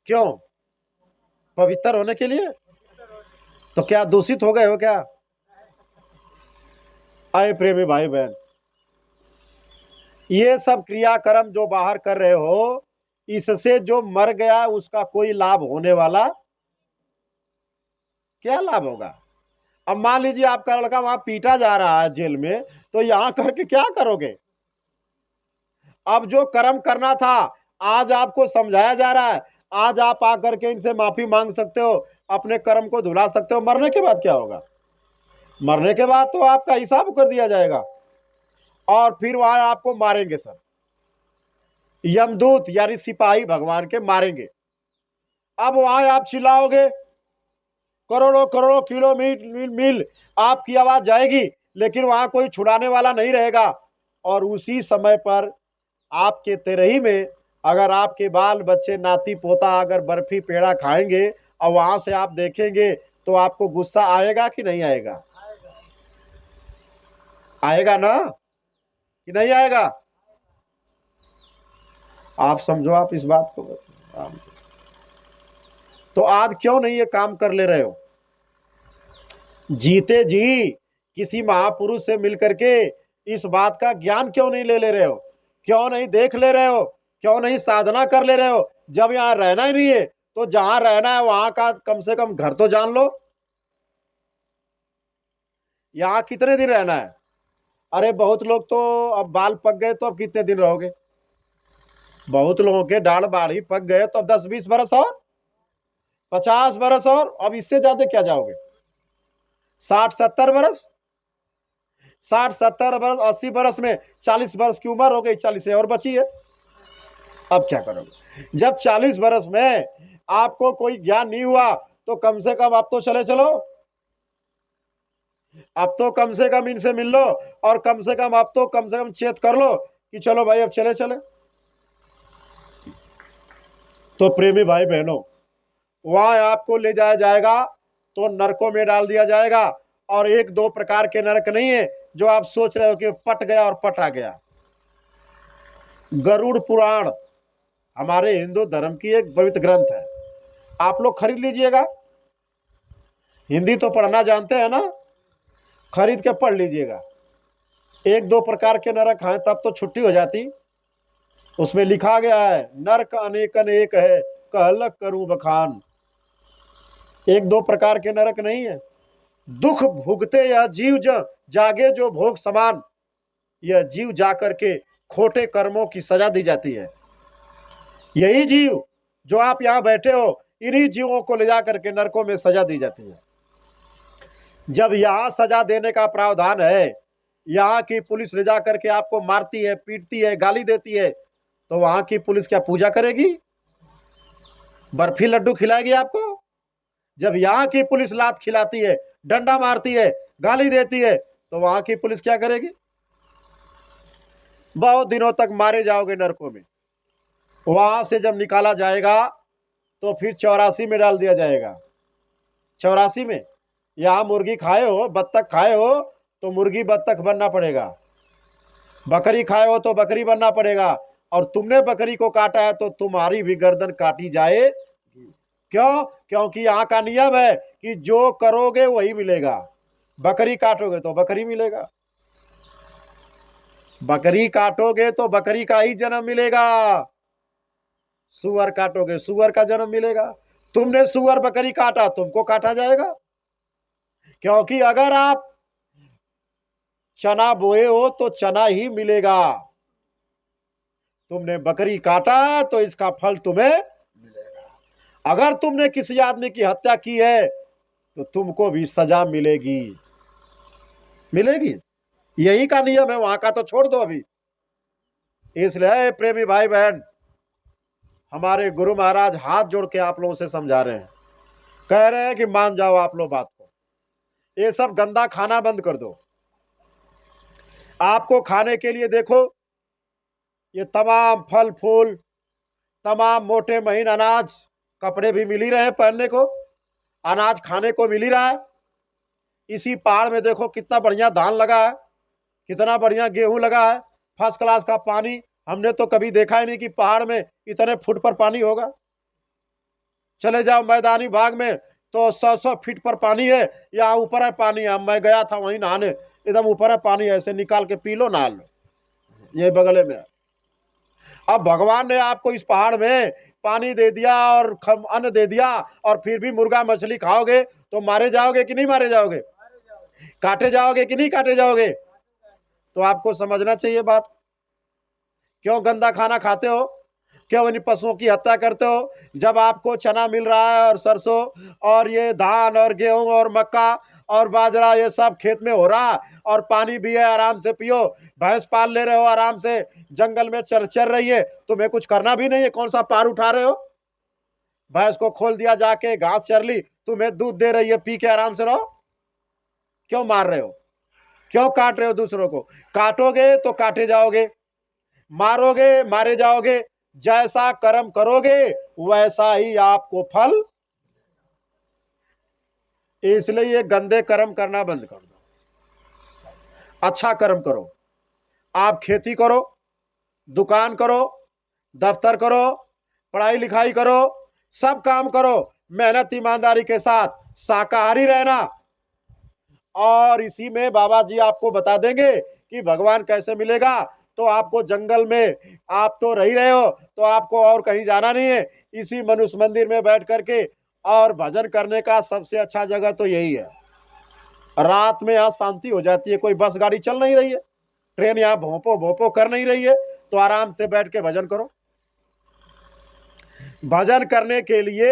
क्यों? पवित्र होने के लिए? तो क्या दूषित हो गए हो क्या? आए प्रेमी भाई बहन, ये सब क्रियाक्रम जो बाहर कर रहे हो, इससे जो मर गया उसका कोई लाभ होने वाला, क्या लाभ होगा? अब मान लीजिए आपका लड़का वहां पीटा जा रहा है जेल में, तो यहां करके क्या करोगे? अब जो कर्म करना था, आज आपको समझाया जा रहा है, आज आप आकर के इनसे माफी मांग सकते हो, अपने कर्म को धुला सकते हो। मरने के बाद क्या होगा? मरने के बाद तो आपका हिसाब कर दिया जाएगा, और फिर वहां आपको मारेंगे सर, यमदूत यानी सिपाही भगवान के मारेंगे। अब वहां आप चिल्लाओगे, करोड़ों करोड़ों किलोमीटर मील आपकी आवाज जाएगी, लेकिन वहां कोई छुड़ाने वाला नहीं रहेगा। और उसी समय पर आपके तेरही में अगर आपके बाल बच्चे, नाती पोता अगर बर्फी पेड़ा खाएंगे, और वहां से आप देखेंगे, तो आपको गुस्सा आएगा कि नहीं आएगा? आएगा ना, कि नहीं आएगा? आप समझो, आप इस बात को। तो आज क्यों नहीं ये काम कर ले रहे हो? जीते जी किसी महापुरुष से मिलकर के इस बात का ज्ञान क्यों नहीं ले रहे हो? क्यों नहीं देख ले रहे हो? क्यों नहीं साधना कर ले रहे हो? जब यहाँ रहना ही नहीं है तो जहां रहना है वहां का कम से कम घर तो जान लो। यहाँ कितने दिन रहना है? अरे बहुत लोग तो अब बाल पक गए, तो अब कितने दिन रहोगे? बहुत लोगों के दाढ़ बाढ़ ही पक गए, तो अब 10-20 बरस और 50 बरस, और अब इससे ज्यादा क्या जाओगे? 60-70 बरस, 60-70 बरस, 80 बरस में 40 बरस की उम्र हो गई, 40 से और बची है। अब क्या करोगे? जब 40 बरस में आपको कोई ज्ञान नहीं हुआ, तो कम से कम अब तो चले चलो, अब तो कम से कम इनसे मिल लो, और कम से कम अब तो कम से कम चेत कर लो कि चलो भाई अब चले चले। तो प्रेमी भाई बहनों, वहां आपको ले जाया जाएगा तो नरकों में डाल दिया जाएगा। और 1-2 प्रकार के नरक नहीं है जो आप सोच रहे हो कि पट गया और पट आ गया। गरुड़ पुराण हमारे हिंदू धर्म की एक पवित्र ग्रंथ है, आप लोग खरीद लीजिएगा। हिंदी तो पढ़ना जानते हैं ना? खरीद के पढ़ लीजिएगा। एक दो प्रकार के नरक हैं तब तो छुट्टी हो जाती। उसमें लिखा गया है नरक अनेकन एक है, कहलक करूं बखान। एक दो प्रकार के नरक नहीं है। दुख भुगते यह जीव जागे जो भोग समान। यह जीव जाकर के खोटे कर्मों की सजा दी जाती है। यही जीव जो आप यहां बैठे हो, इन्हीं जीवों को ले जाकर के नरकों में सजा दी जाती है। जब यहां सजा देने का प्रावधान है, यहाँ की पुलिस ले जाकर के आपको मारती है, पीटती है, गाली देती है, तो वहां की पुलिस क्या पूजा करेगी? बर्फी लड्डू खिलाएगी आपको? जब यहाँ की पुलिस लात खिलाती है, डंडा मारती है, गाली देती है, तो वहां की पुलिस क्या करेगी? बहुत दिनों तक मारे जाओगे नरकों में। वहां से जब निकाला जाएगा तो फिर 84 में डाल दिया जाएगा। 84 में यहाँ मुर्गी खाए हो, बत्तख खाए हो तो मुर्गी बत्तख बनना पड़ेगा, बकरी खाए हो तो बकरी बनना पड़ेगा, और तुमने बकरी को काटा है तो तुम्हारी भी गर्दन काटी जाएगी। क्यों? क्योंकि यहाँ का नियम है कि जो करोगे वही मिलेगा। बकरी काटोगे तो बकरी मिलेगा, बकरी काटोगे तो बकरी का ही जन्म मिलेगा, सुअर काटोगे सुअर का जन्म मिलेगा। तुमने सुअर बकरी काटा, तुमको काटा जाएगा। क्योंकि अगर आप चना बोए हो तो चना ही मिलेगा, तुमने बकरी काटा तो इसका फल तुम्हें मिलेगा। अगर तुमने किसी आदमी की हत्या की है तो तुमको भी सजा मिलेगी, मिलेगी। यही का नियम है, वहां का तो छोड़ दो अभी। इसलिए प्रेमी भाई बहन, हमारे गुरु महाराज हाथ जोड़ के आप लोगों से समझा रहे हैं, कह रहे हैं कि मान जाओ आप लोग बात को, ये सब गंदा खाना बंद कर दो। आपको खाने के लिए देखो ये तमाम फल फूल, तमाम मोटे महीन अनाज, कपड़े भी मिल ही रहे हैं पहनने को, अनाज खाने को मिल ही रहा है। इसी पहाड़ में देखो कितना बढ़िया धान लगा है, कितना बढ़िया गेहूं लगा है, फर्स्ट क्लास का पानी। हमने तो कभी देखा ही नहीं कि पहाड़ में इतने फुट पर पानी होगा। चले जाओ मैदानी भाग में तो 100-100 फीट पर पानी है, या ऊपर है पानी है। मैं गया था वहीं नहाने, एकदम ऊपर है पानी, ऐसे निकाल के पी लो, नहा लो, ये बगले में है। अब भगवान ने आपको इस पहाड़ में पानी दे दिया और अन्न दे दिया, और फिर भी मुर्गा मछली खाओगे तो मारे जाओगे कि नहीं मारे जाओगे? काटे जाओगे कि नहीं काटे जाओगे? तो आपको समझना चाहिए बात। क्यों गंदा खाना खाते हो? क्यों इन पशुओं की हत्या करते हो? जब आपको चना मिल रहा है और सरसों और ये धान और गेहूं और मक्का और बाजरा ये सब खेत में हो रहा, और पानी भी है, आराम से पियो, भैंस पाल ले रहे हो, आराम से जंगल में चर रही है, तुम्हें कुछ करना भी नहीं है। कौन सा पार उठा रहे हो? भैंस को खोल दिया, जाके घास चर ली, तुम्हें दूध दे रही है, पी के आराम से रहो। क्यों मार रहे हो? क्यों काट रहे हो दूसरों को? काटोगे तो काटे जाओगे, मारोगे मारे जाओगे। जैसा कर्म करोगे वैसा ही आपको फल। इसलिए ये गंदे कर्म करना बंद कर दो, अच्छा कर्म करो। आप खेती करो, दुकान करो, दफ्तर करो, पढ़ाई लिखाई करो, सब काम करो, मेहनत ईमानदारी के साथ, शाकाहारी रहना। और इसी में बाबा जी आपको बता देंगे कि भगवान कैसे मिलेगा। तो आपको जंगल में, आप तो रह ही रहे हो, तो आपको और कहीं जाना नहीं है, इसी मनुष्य मंदिर में बैठ करके और भजन करने का सबसे अच्छा जगह तो यही है। रात में यहाँ शांति हो जाती है, कोई बस गाड़ी चल नहीं रही है, ट्रेन यहाँ भोंपो भोंपो कर नहीं रही है, तो आराम से बैठ के भजन करो। भजन करने के लिए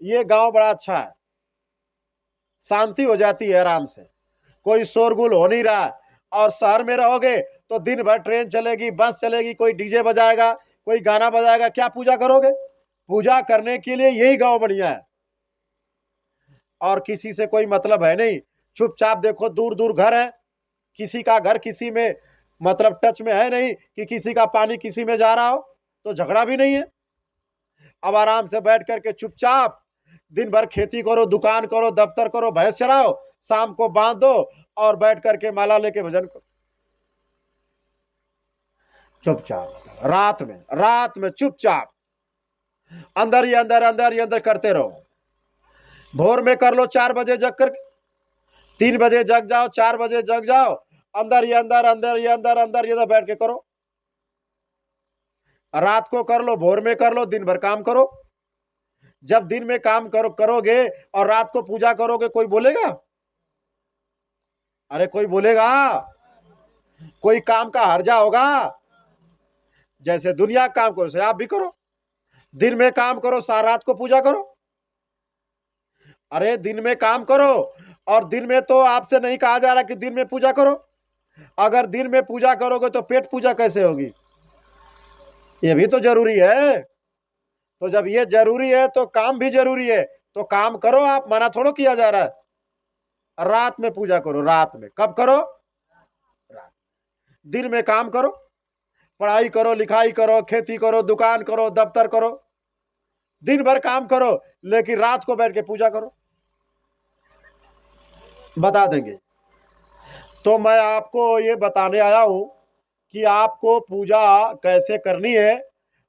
ये गांव बड़ा अच्छा है, शांति हो जाती है आराम से, कोई शोरगुल हो नहीं रहा। और शहर में रहोगे तो दिन भर ट्रेन चलेगी, बस चलेगी, कोई डीजे बजाएगा, कोई गाना बजाएगा, क्या पूजा करोगे? पूजा करने के लिए यही गांव बढ़िया है। और किसी से कोई मतलब है नहीं, चुपचाप देखो, दूर दूर घर है, किसी का घर किसी में मतलब टच में है नहीं कि किसी का पानी किसी में जा रहा हो, तो झगड़ा भी नहीं है। अब आराम से बैठ करके चुपचाप दिन भर खेती करो, दुकान करो, दफ्तर करो, भैंस चराओ, शाम को बांध दो और बैठ करके माला लेके भजन करो चुपचाप। रात में चुपचाप अंदर ही अंदर करते रहो। भोर में कर लो 4 बजे जग करके, 3 बजे जग जाओ, 4 बजे जग जाओ, अंदर ये अंदर, अंदर ये अंदर, अंदर ये बैठ के करो। रात को कर लो, भोर में कर लो, दिन भर काम करो। जब दिन में काम करोगे और रात को पूजा करोगे, कोई बोलेगा? अरे कोई बोलेगा? कोई काम का हर्जा होगा? जैसे दुनिया काम करो वैसे आप भी करो। दिन में काम करो, सारा रात को पूजा करो। अरे दिन में काम करो, और दिन में तो आपसे नहीं कहा जा रहा कि दिन में पूजा करो। अगर दिन में पूजा करोगे तो पेट पूजा कैसे होगी? ये भी तो जरूरी है। तो जब ये जरूरी है तो काम भी जरूरी है, तो काम करो आप, मना थोड़ो किया जा रहा है। रात में पूजा करो, रात में कब करो? रात। दिन में काम करो, पढ़ाई करो, लिखाई करो, खेती करो, दुकान करो, दफ्तर करो, दिन भर काम करो, लेकिन रात को बैठ के पूजा करो। बता देंगे। तो मैं आपको ये बताने आया हूं कि आपको पूजा कैसे करनी है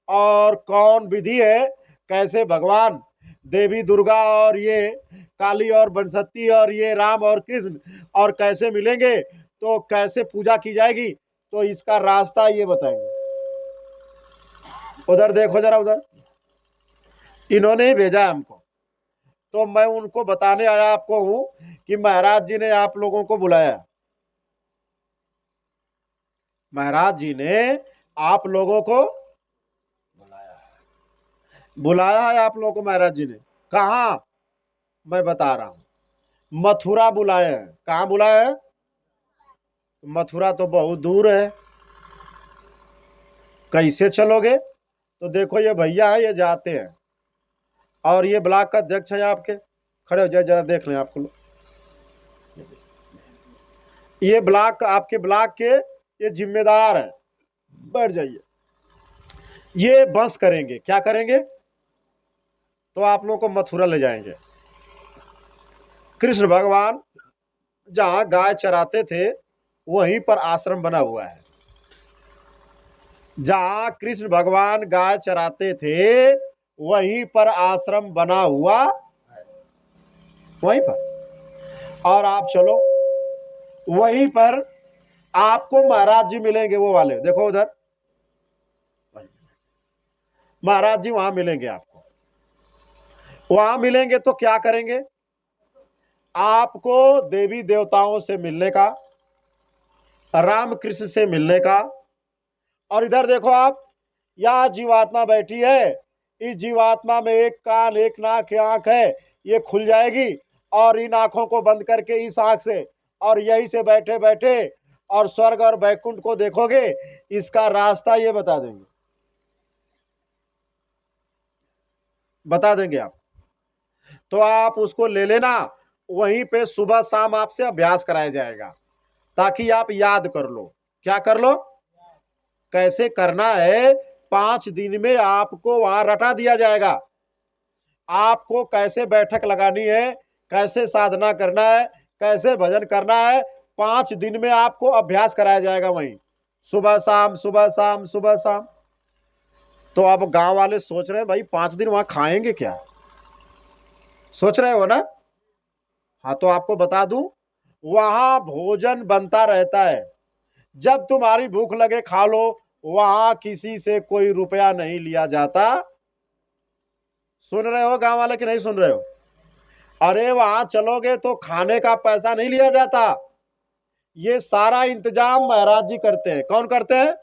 और कौन विधि है, कैसे भगवान देवी दुर्गा और ये काली और बनसती और ये राम और कृष्ण और कैसे मिलेंगे, तो कैसे पूजा की जाएगी, तो इसका रास्ता ये बताएंगे। उधर देखो जरा, उधर इन्होंने ही भेजा है हमको, तो मैं उनको बताने आया आपको हूं कि महाराज जी ने आप लोगों को बुलाया। महाराज जी ने आप लोगों को बुलाया है आप लोगों को महाराज जी ने। कहा? मैं बता रहा हूं, मथुरा बुलाए हैं। कहां बुलाए हैं? मथुरा तो बहुत दूर है, कैसे चलोगे? तो देखो ये भैया है, ये जाते हैं, और ये ब्लॉक का अध्यक्ष है आपके, खड़े हो जाए जरा देख लें आपको। ये ब्लॉक, आपके ब्लॉक के ये जिम्मेदार है, बैठ जाइए। ये बस करेंगे, क्या करेंगे? तो आप लोगों को मथुरा ले जाएंगे। कृष्ण भगवान जहां गाय चराते थे वहीं पर आश्रम बना हुआ है। जहां कृष्ण भगवान गाय चराते थे वहीं पर आश्रम बना हुआ है, वहीं पर। और आप चलो, वहीं पर आपको महाराज जी मिलेंगे, वो वाले देखो उधर, महाराज जी वहां मिलेंगे आपको। वहां मिलेंगे तो क्या करेंगे? आपको देवी देवताओं से मिलने का, राम कृष्ण से मिलने का। और इधर देखो आप, यह जीवात्मा बैठी है, इस जीवात्मा में एक कान, एक नाक, आंख है, ये खुल जाएगी, और इन आंखों को बंद करके इस आंख से, और यहीं से बैठे बैठे और स्वर्ग और वैकुंठ को देखोगे। इसका रास्ता ये बता देंगे, बता देंगे आप। तो आप उसको ले लेना, वहीं पे सुबह शाम आपसे अभ्यास कराया जाएगा, ताकि आप याद कर लो। क्या कर लो? कैसे करना है, 5 दिन में आपको वहां रटा दिया जाएगा। आपको कैसे बैठक लगानी है, कैसे साधना करना है, कैसे भजन करना है, 5 दिन में आपको अभ्यास कराया जाएगा वहीं, सुबह शाम, सुबह शाम, सुबह शाम। तो अब गांव वाले सोच रहे हैं भाई 5 दिन वहां खाएंगे क्या? सोच रहे हो ना? हाँ, तो आपको बता दूं, वहां भोजन बनता रहता है, जब तुम्हारी भूख लगे खा लो। वहां किसी से कोई रुपया नहीं लिया जाता। सुन रहे हो गांव वाले कि नहीं सुन रहे हो? अरे वहां चलोगे तो खाने का पैसा नहीं लिया जाता, ये सारा इंतजाम महाराज जी करते हैं। कौन करते हैं?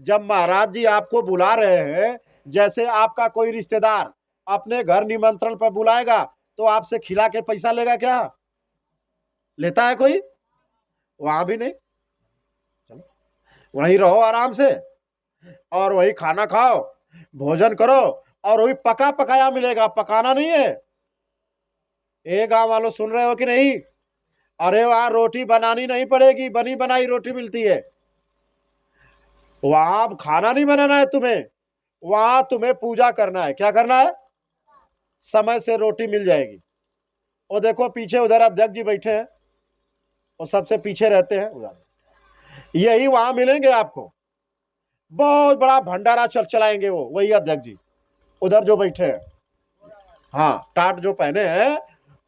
जब महाराज जी आपको बुला रहे हैं, जैसे आपका कोई रिश्तेदार अपने घर निमंत्रण पर बुलाएगा, तो आपसे खिला के पैसा लेगा क्या? लेता है कोई? वहां भी नहीं। चलो, वहीं रहो आराम से, और वही खाना खाओ, भोजन करो, और वही पका पकाया मिलेगा, पकाना नहीं है। ए गांव वालों, सुन रहे हो कि नहीं? अरे वहां रोटी बनानी नहीं पड़ेगी, बनी बनाई रोटी मिलती है। वहां खाना नहीं बनाना है तुम्हें, वहां तुम्हें पूजा करना है। क्या करना है? समय से रोटी मिल जाएगी। और देखो पीछे उधर अध्यक्ष जी बैठे हैं, वो सबसे पीछे रहते हैं उधर, यही वहां मिलेंगे आपको। बहुत बड़ा भंडारा चलाएंगे वो, वही अध्यक्ष जी उधर जो बैठे हैं। हाँ, टाट जो पहने हैं,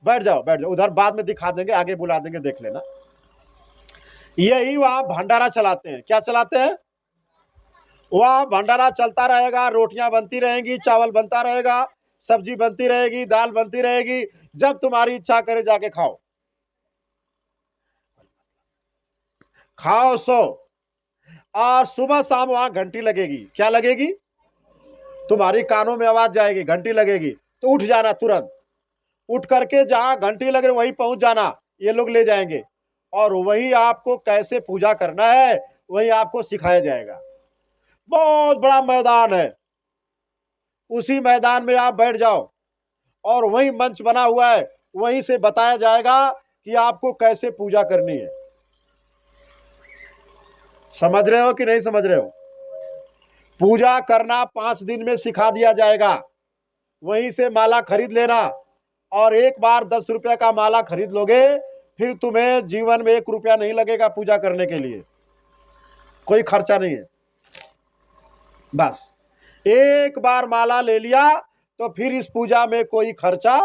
बैठ जाओ बैठ जाओ, उधर बाद में दिखा देंगे, आगे बुला देंगे, देख लेना। यही वहां भंडारा चलाते हैं। क्या चलाते हैं? वहां भंडारा चलता रहेगा, रोटियां बनती रहेंगी, चावल बनता रहेगा, सब्जी बनती रहेगी, दाल बनती रहेगी। जब तुम्हारी इच्छा करे जाके खाओ, खाओ, सो। और सुबह शाम वहां घंटी लगेगी। क्या लगेगी? तुम्हारी कानों में आवाज जाएगी, घंटी लगेगी, तो उठ जाना तुरंत। उठ करके जहां घंटी लग रही वहीं पहुंच जाना, ये लोग ले जाएंगे। और वही आपको कैसे पूजा करना है वही आपको सिखाया जाएगा। बहुत बड़ा मैदान है, उसी मैदान में आप बैठ जाओ और वही मंच बना हुआ है, वहीं से बताया जाएगा कि आपको कैसे पूजा करनी है। समझ रहे हो कि नहीं समझ रहे हो? पूजा करना 5 दिन में सिखा दिया जाएगा। वहीं से माला खरीद लेना, और एक बार 10 रुपया का माला खरीद लोगे, फिर तुम्हें जीवन में 1 रुपया नहीं लगेगा पूजा करने के लिए, कोई खर्चा नहीं है। बस एक बार माला ले लिया तो फिर इस पूजा में कोई खर्चा।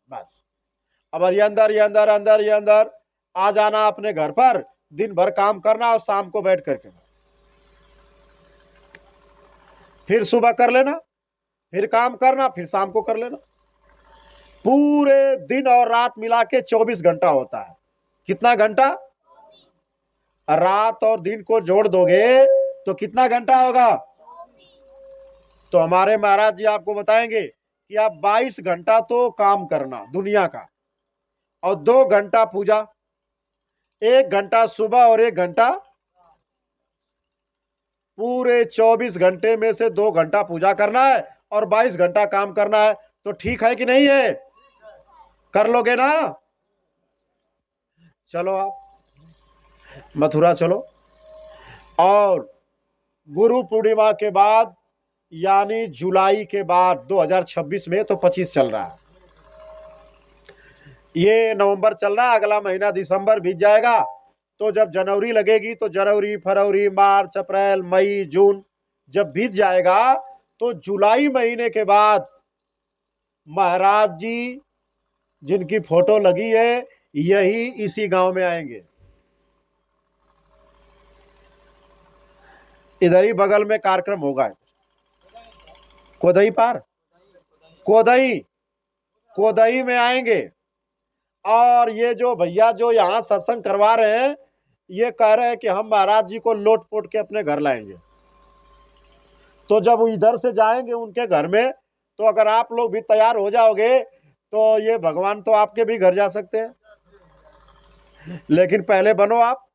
बस अब ये अंदर ये अंदर अंदर ये अंदर आ जाना अपने घर पर, दिन भर काम करना और शाम को बैठ करके फिर सुबह कर लेना, फिर काम करना, फिर शाम को कर लेना। पूरे दिन और रात मिला के 24 घंटा होता है। कितना घंटा? रात और दिन को जोड़ दोगे तो कितना घंटा होगा? तो हमारे महाराज जी आपको बताएंगे कि आप 22 घंटा तो काम करना दुनिया का, और 2 घंटा पूजा, 1 घंटा सुबह और 1 घंटा। पूरे 24 घंटे में से 2 घंटा पूजा करना है और 22 घंटा काम करना है। तो ठीक है कि नहीं है? कर लोगे ना? चलो आप मथुरा चलो। और गुरु पूर्णिमा के बाद, यानी जुलाई के बाद 2026 में, तो 25 चल रहा है, ये नवंबर चल रहा है, अगला महीना दिसंबर बीत जाएगा। तो जब जनवरी लगेगी तो जनवरी, फरवरी, मार्च, अप्रैल, मई, जून जब बीत जाएगा तो जुलाई महीने के बाद महाराज जी जिनकी फोटो लगी है यही इसी गांव में आएंगे। इधर ही बगल में कार्यक्रम होगा, कोदई पार, कोदई, कोदई में आएंगे। और ये जो भैया जो यहाँ सत्संग करवा रहे हैं, ये कह रहे हैं कि हम महाराज जी को लोट पोट के अपने घर लाएंगे। तो जब इधर से जाएंगे उनके घर में, तो अगर आप लोग भी तैयार हो जाओगे तो ये भगवान तो आपके भी घर जा सकते हैं। लेकिन पहले बनो आप,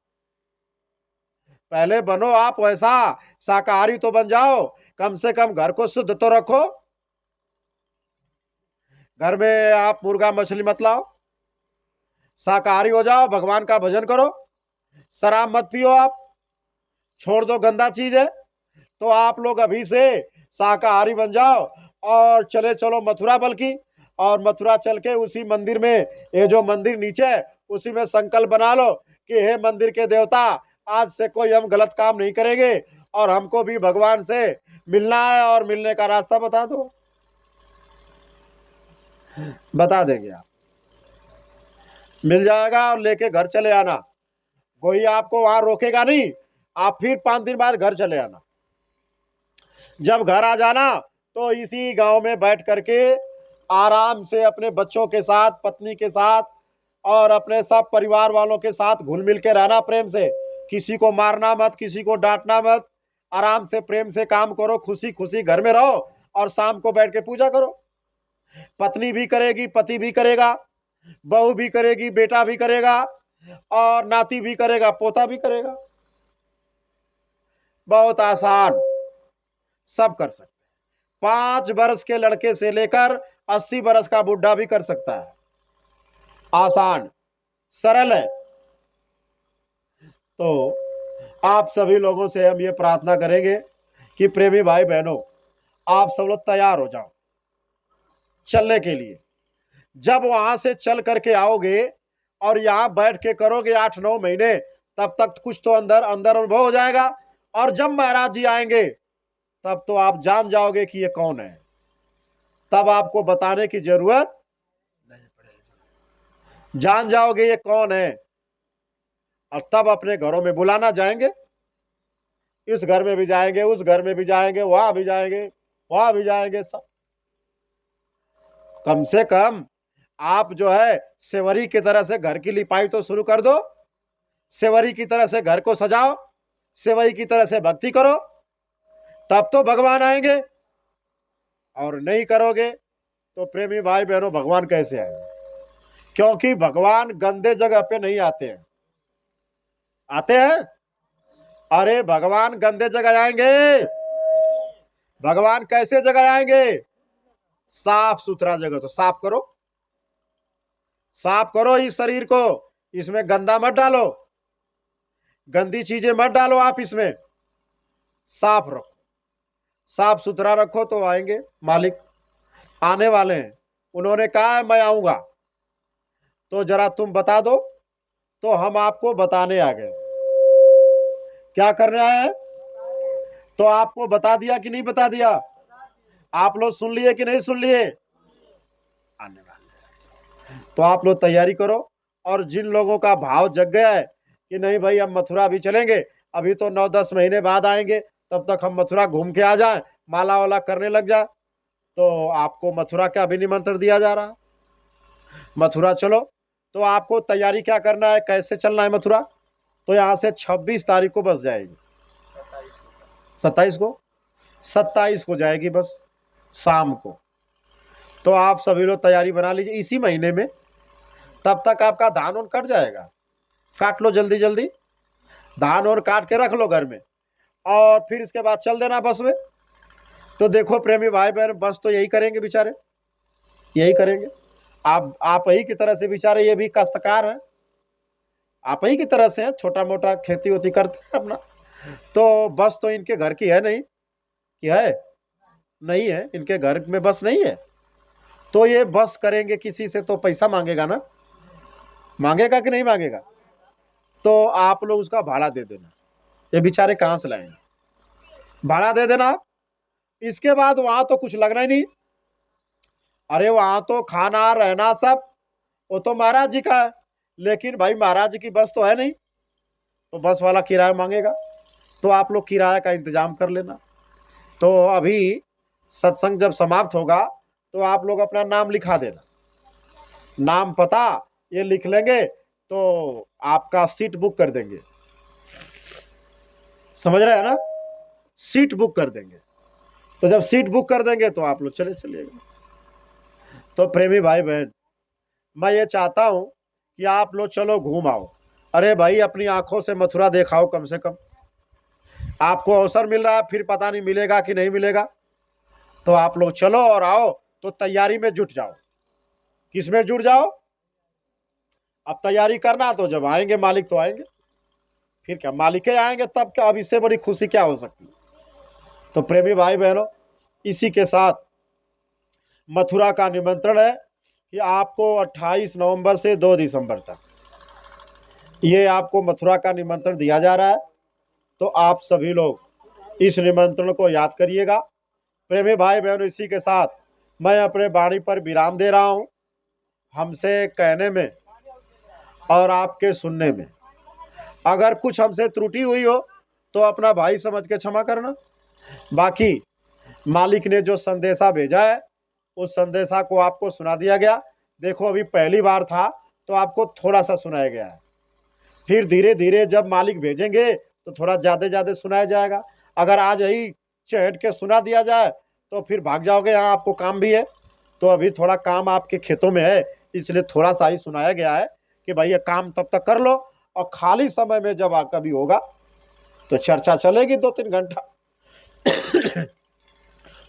पहले बनो आप वैसा शाकाहारी तो बन जाओ, कम से कम घर को शुद्ध तो रखो। घर में आप मुर्गा मछली मत लाओ, शाकाहारी हो जाओ, भगवान का भजन करो। शराब मत पियो, आप छोड़ दो, गंदा चीज है। तो आप लोग अभी से शाकाहारी बन जाओ और चले चलो मथुरा, बल्कि और मथुरा चल के उसी मंदिर में, ये जो मंदिर नीचे है उसी में संकल्प बना लो कि हे मंदिर के देवता, आज से कोई हम गलत काम नहीं करेंगे और हमको भी भगवान से मिलना है, और मिलने का रास्ता बता दो। बता देंगे, आप मिल जाएगा और लेके घर चले आना। कोई आपको वहां रोकेगा नहीं, आप फिर 5 दिन बाद घर चले आना। जब घर आ जाना तो इसी गांव में बैठ करके आराम से अपने बच्चों के साथ, पत्नी के साथ और अपने सब परिवार वालों के साथ घुल मिल के रहना प्रेम से। किसी को मारना मत, किसी को डांटना मत, आराम से प्रेम से काम करो, खुशी खुशी घर में रहो और शाम को बैठ के पूजा करो। पत्नी भी करेगी, पति भी करेगा, बहू भी करेगी, बेटा भी करेगा, और नाती भी करेगा, पोता भी करेगा। बहुत आसान, सब कर सकते हैं। 5 वर्ष के लड़के से लेकर 80 वर्ष का बुढ़ा भी कर सकता है। आसान, सरल है। तो आप सभी लोगों से हम ये प्रार्थना करेंगे कि प्रेमी भाई बहनों, आप सब लोग तैयार हो जाओ चलने के लिए। जब वहां से चल करके आओगे और यहाँ बैठ के करोगे 8-9 महीने, तब तक कुछ तो अंदर अंदर अनुभव हो जाएगा। और जब महाराज जी आएंगे तब तो आप जान जाओगे कि ये कौन है, तब आपको बताने की जरूरत नहीं। जान जाओगे ये कौन है, और तब अपने घरों में बुलाना जाएंगे। इस घर में भी जाएंगे, उस घर में भी जाएंगे, वहां भी जाएंगे, वहां भी जाएंगे सब। कम से कम आप जो है सेवरी की तरह से घर की लिपाई तो शुरू कर दो। सेवरी की तरह से घर को सजाओ, सेवरी की तरह से भक्ति करो, तब तो भगवान आएंगे। और नहीं करोगे तो प्रेमी भाई बहनों भगवान कैसे आएंगे? क्योंकि भगवान गंदे जगह पे नहीं आते हैं। आते हैं? अरे भगवान गंदे जगह आएंगे। भगवान कैसे जगह आएंगे? साफ सुथरा जगह। तो साफ करो, साफ करो इस शरीर को, इसमें गंदा मत डालो, गंदी चीजें मत डालो आप इसमें, साफ रखो, साफ सुथरा रखो तो आएंगे मालिक। आने वाले हैं, उन्होंने कहा है मैं आऊंगा, तो जरा तुम बता दो। तो हम आपको बताने आ गए। क्या करने आए हैं? तो आपको बता दिया कि नहीं बता दिया? आप लोग सुन लिए कि नहीं सुन लिए? आने वाले। तो आप लोग तैयारी करो। और जिन लोगों का भाव जग गया है कि नहीं भाई हम मथुरा भी चलेंगे, अभी तो 9-10 महीने बाद आएंगे, तब तक हम मथुरा घूम के आ जाएं, माला वाला करने लग जाए, तो आपको मथुरा का भी निमंत्रण दिया जा रहा है। मथुरा चलो। तो आपको तैयारी क्या करना है, कैसे चलना है मथुरा? तो यहाँ से 26 तारीख को बस जाएगी, 27 को, 27 को जाएगी बस शाम को। तो आप सभी लोग तैयारी बना लीजिए इसी महीने में, तब तक आपका धान और कट जाएगा। काट लो जल्दी जल्दी, धान और काट के रख लो घर में, और फिर इसके बाद चल देना बस में। तो देखो प्रेमी भाई बहन, बस तो यही करेंगे बेचारे, यही करेंगे। आप ही की तरह से बेचारे ये भी काश्तकार हैं, आप ही की तरह से हैं, छोटा मोटा खेती होती करते हैं अपना। तो बस तो इनके घर की है नहीं कि है? नहीं है, इनके घर में बस नहीं है। तो ये बस करेंगे किसी से तो पैसा मांगेगा ना, मांगेगा कि नहीं मांगेगा? तो आप लोग उसका भाड़ा दे देना। ये बेचारे कहाँ से लाएंगे? भाड़ा दे देना आप। इसके बाद वहां तो कुछ लगना ही नहीं। अरे वहां तो खाना रहना सब वो तो महाराज जी का है, लेकिन भाई महाराज जी की बस तो है नहीं, तो बस वाला किराया मांगेगा। तो आप लोग किराया का इंतजाम कर लेना। तो अभी सत्संग जब समाप्त होगा तो आप लोग अपना नाम लिखा देना, नाम पता ये लिख लेंगे, तो आपका सीट बुक कर देंगे। समझ रहे हैं ना? सीट बुक कर देंगे। तो जब सीट बुक कर देंगे तो आप लोग चले चलिएगा। तो प्रेमी भाई बहन, मैं ये चाहता हूं कि आप लोग चलो घूम आओ। अरे भाई अपनी आंखों से मथुरा देखाओ कम से कम। आपको अवसर मिल रहा है, फिर पता नहीं मिलेगा कि नहीं मिलेगा। तो आप लोग चलो और आओ, तो तैयारी में जुट जाओ। किस में जुट जाओ? अब तैयारी करना, तो जब आएंगे मालिक तो आएंगे, फिर क्या मालिक ही आएंगे तब क्या? अब इससे बड़ी खुशी क्या हो सकती? तो प्रेमी भाई बहनों, इसी के साथ मथुरा का निमंत्रण है कि आपको 28 नवंबर से 2 दिसंबर तक ये आपको मथुरा का निमंत्रण दिया जा रहा है। तो आप सभी लोग इस निमंत्रण को याद करिएगा। प्रेमी भाई बहनों, इसी के साथ मैं अपने वाणी पर विराम दे रहा हूं। हमसे कहने में और आपके सुनने में अगर कुछ हमसे त्रुटि हुई हो तो अपना भाई समझ के क्षमा करना। बाकी मालिक ने जो संदेशा भेजा है उस संदेशा को आपको सुना दिया गया। देखो अभी पहली बार था तो आपको थोड़ा सा सुनाया गया है, फिर धीरे धीरे जब मालिक भेजेंगे तो थोड़ा ज़्यादा सुनाया जाएगा। अगर आज यही चहट के सुना दिया जाए तो फिर भाग जाओगे, यहाँ आपको काम भी है। तो अभी थोड़ा काम आपके खेतों में है, इसलिए थोड़ा सा ही सुनाया गया है कि भाई ये काम तब तक कर लो, और खाली समय में जब आप कभी होगा तो चर्चा चलेगी 2-3 घंटा।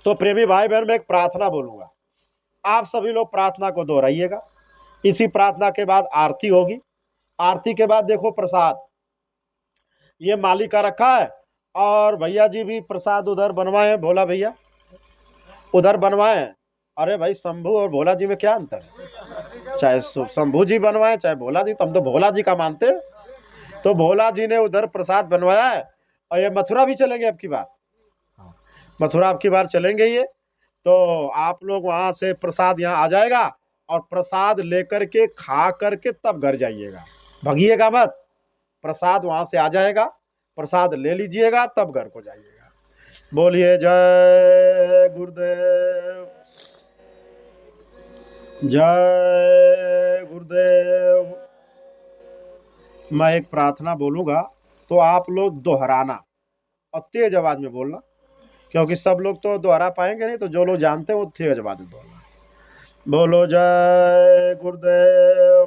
तो प्रेमी भाई बहन, मैं एक प्रार्थना बोलूँगा, आप सभी लोग प्रार्थना को दोहराइएगा। इसी प्रार्थना के बाद आरती होगी। आरती के बाद देखो प्रसाद ये मालिक का रखा है, और भैया जी भी प्रसाद उधर बनवाए, भोला भैया उधर बनवाए। अरे भाई शंभू और भोला जी में क्या अंतर है? चाहे शंभू जी बनवाए चाहे भोला जी, तो हम तो भोला जी का मानते। तो भोला जी ने उधर प्रसाद बनवाया है। और ये मथुरा भी चलेंगे अब की बार, मथुरा अब की बार चलेंगे ये। तो आप लोग वहाँ से प्रसाद यहाँ आ जाएगा, और प्रसाद लेकर के खा करके तब घर जाइएगा, भगिएगा मत। प्रसाद वहां से आ जाएगा, प्रसाद ले लीजिएगा तब घर को जाइएगा। बोलिए जय गुरुदेव, जय गुरुदेव। मैं एक प्रार्थना बोलूंगा तो आप लोग दोहराना और तेज आवाज में बोलना, क्योंकि सब लोग तो दोहरा पाएंगे नहीं, तो जो लोग जानते हैं वो तेज आवाज में बोलना। बोलो जय गुरुदेव,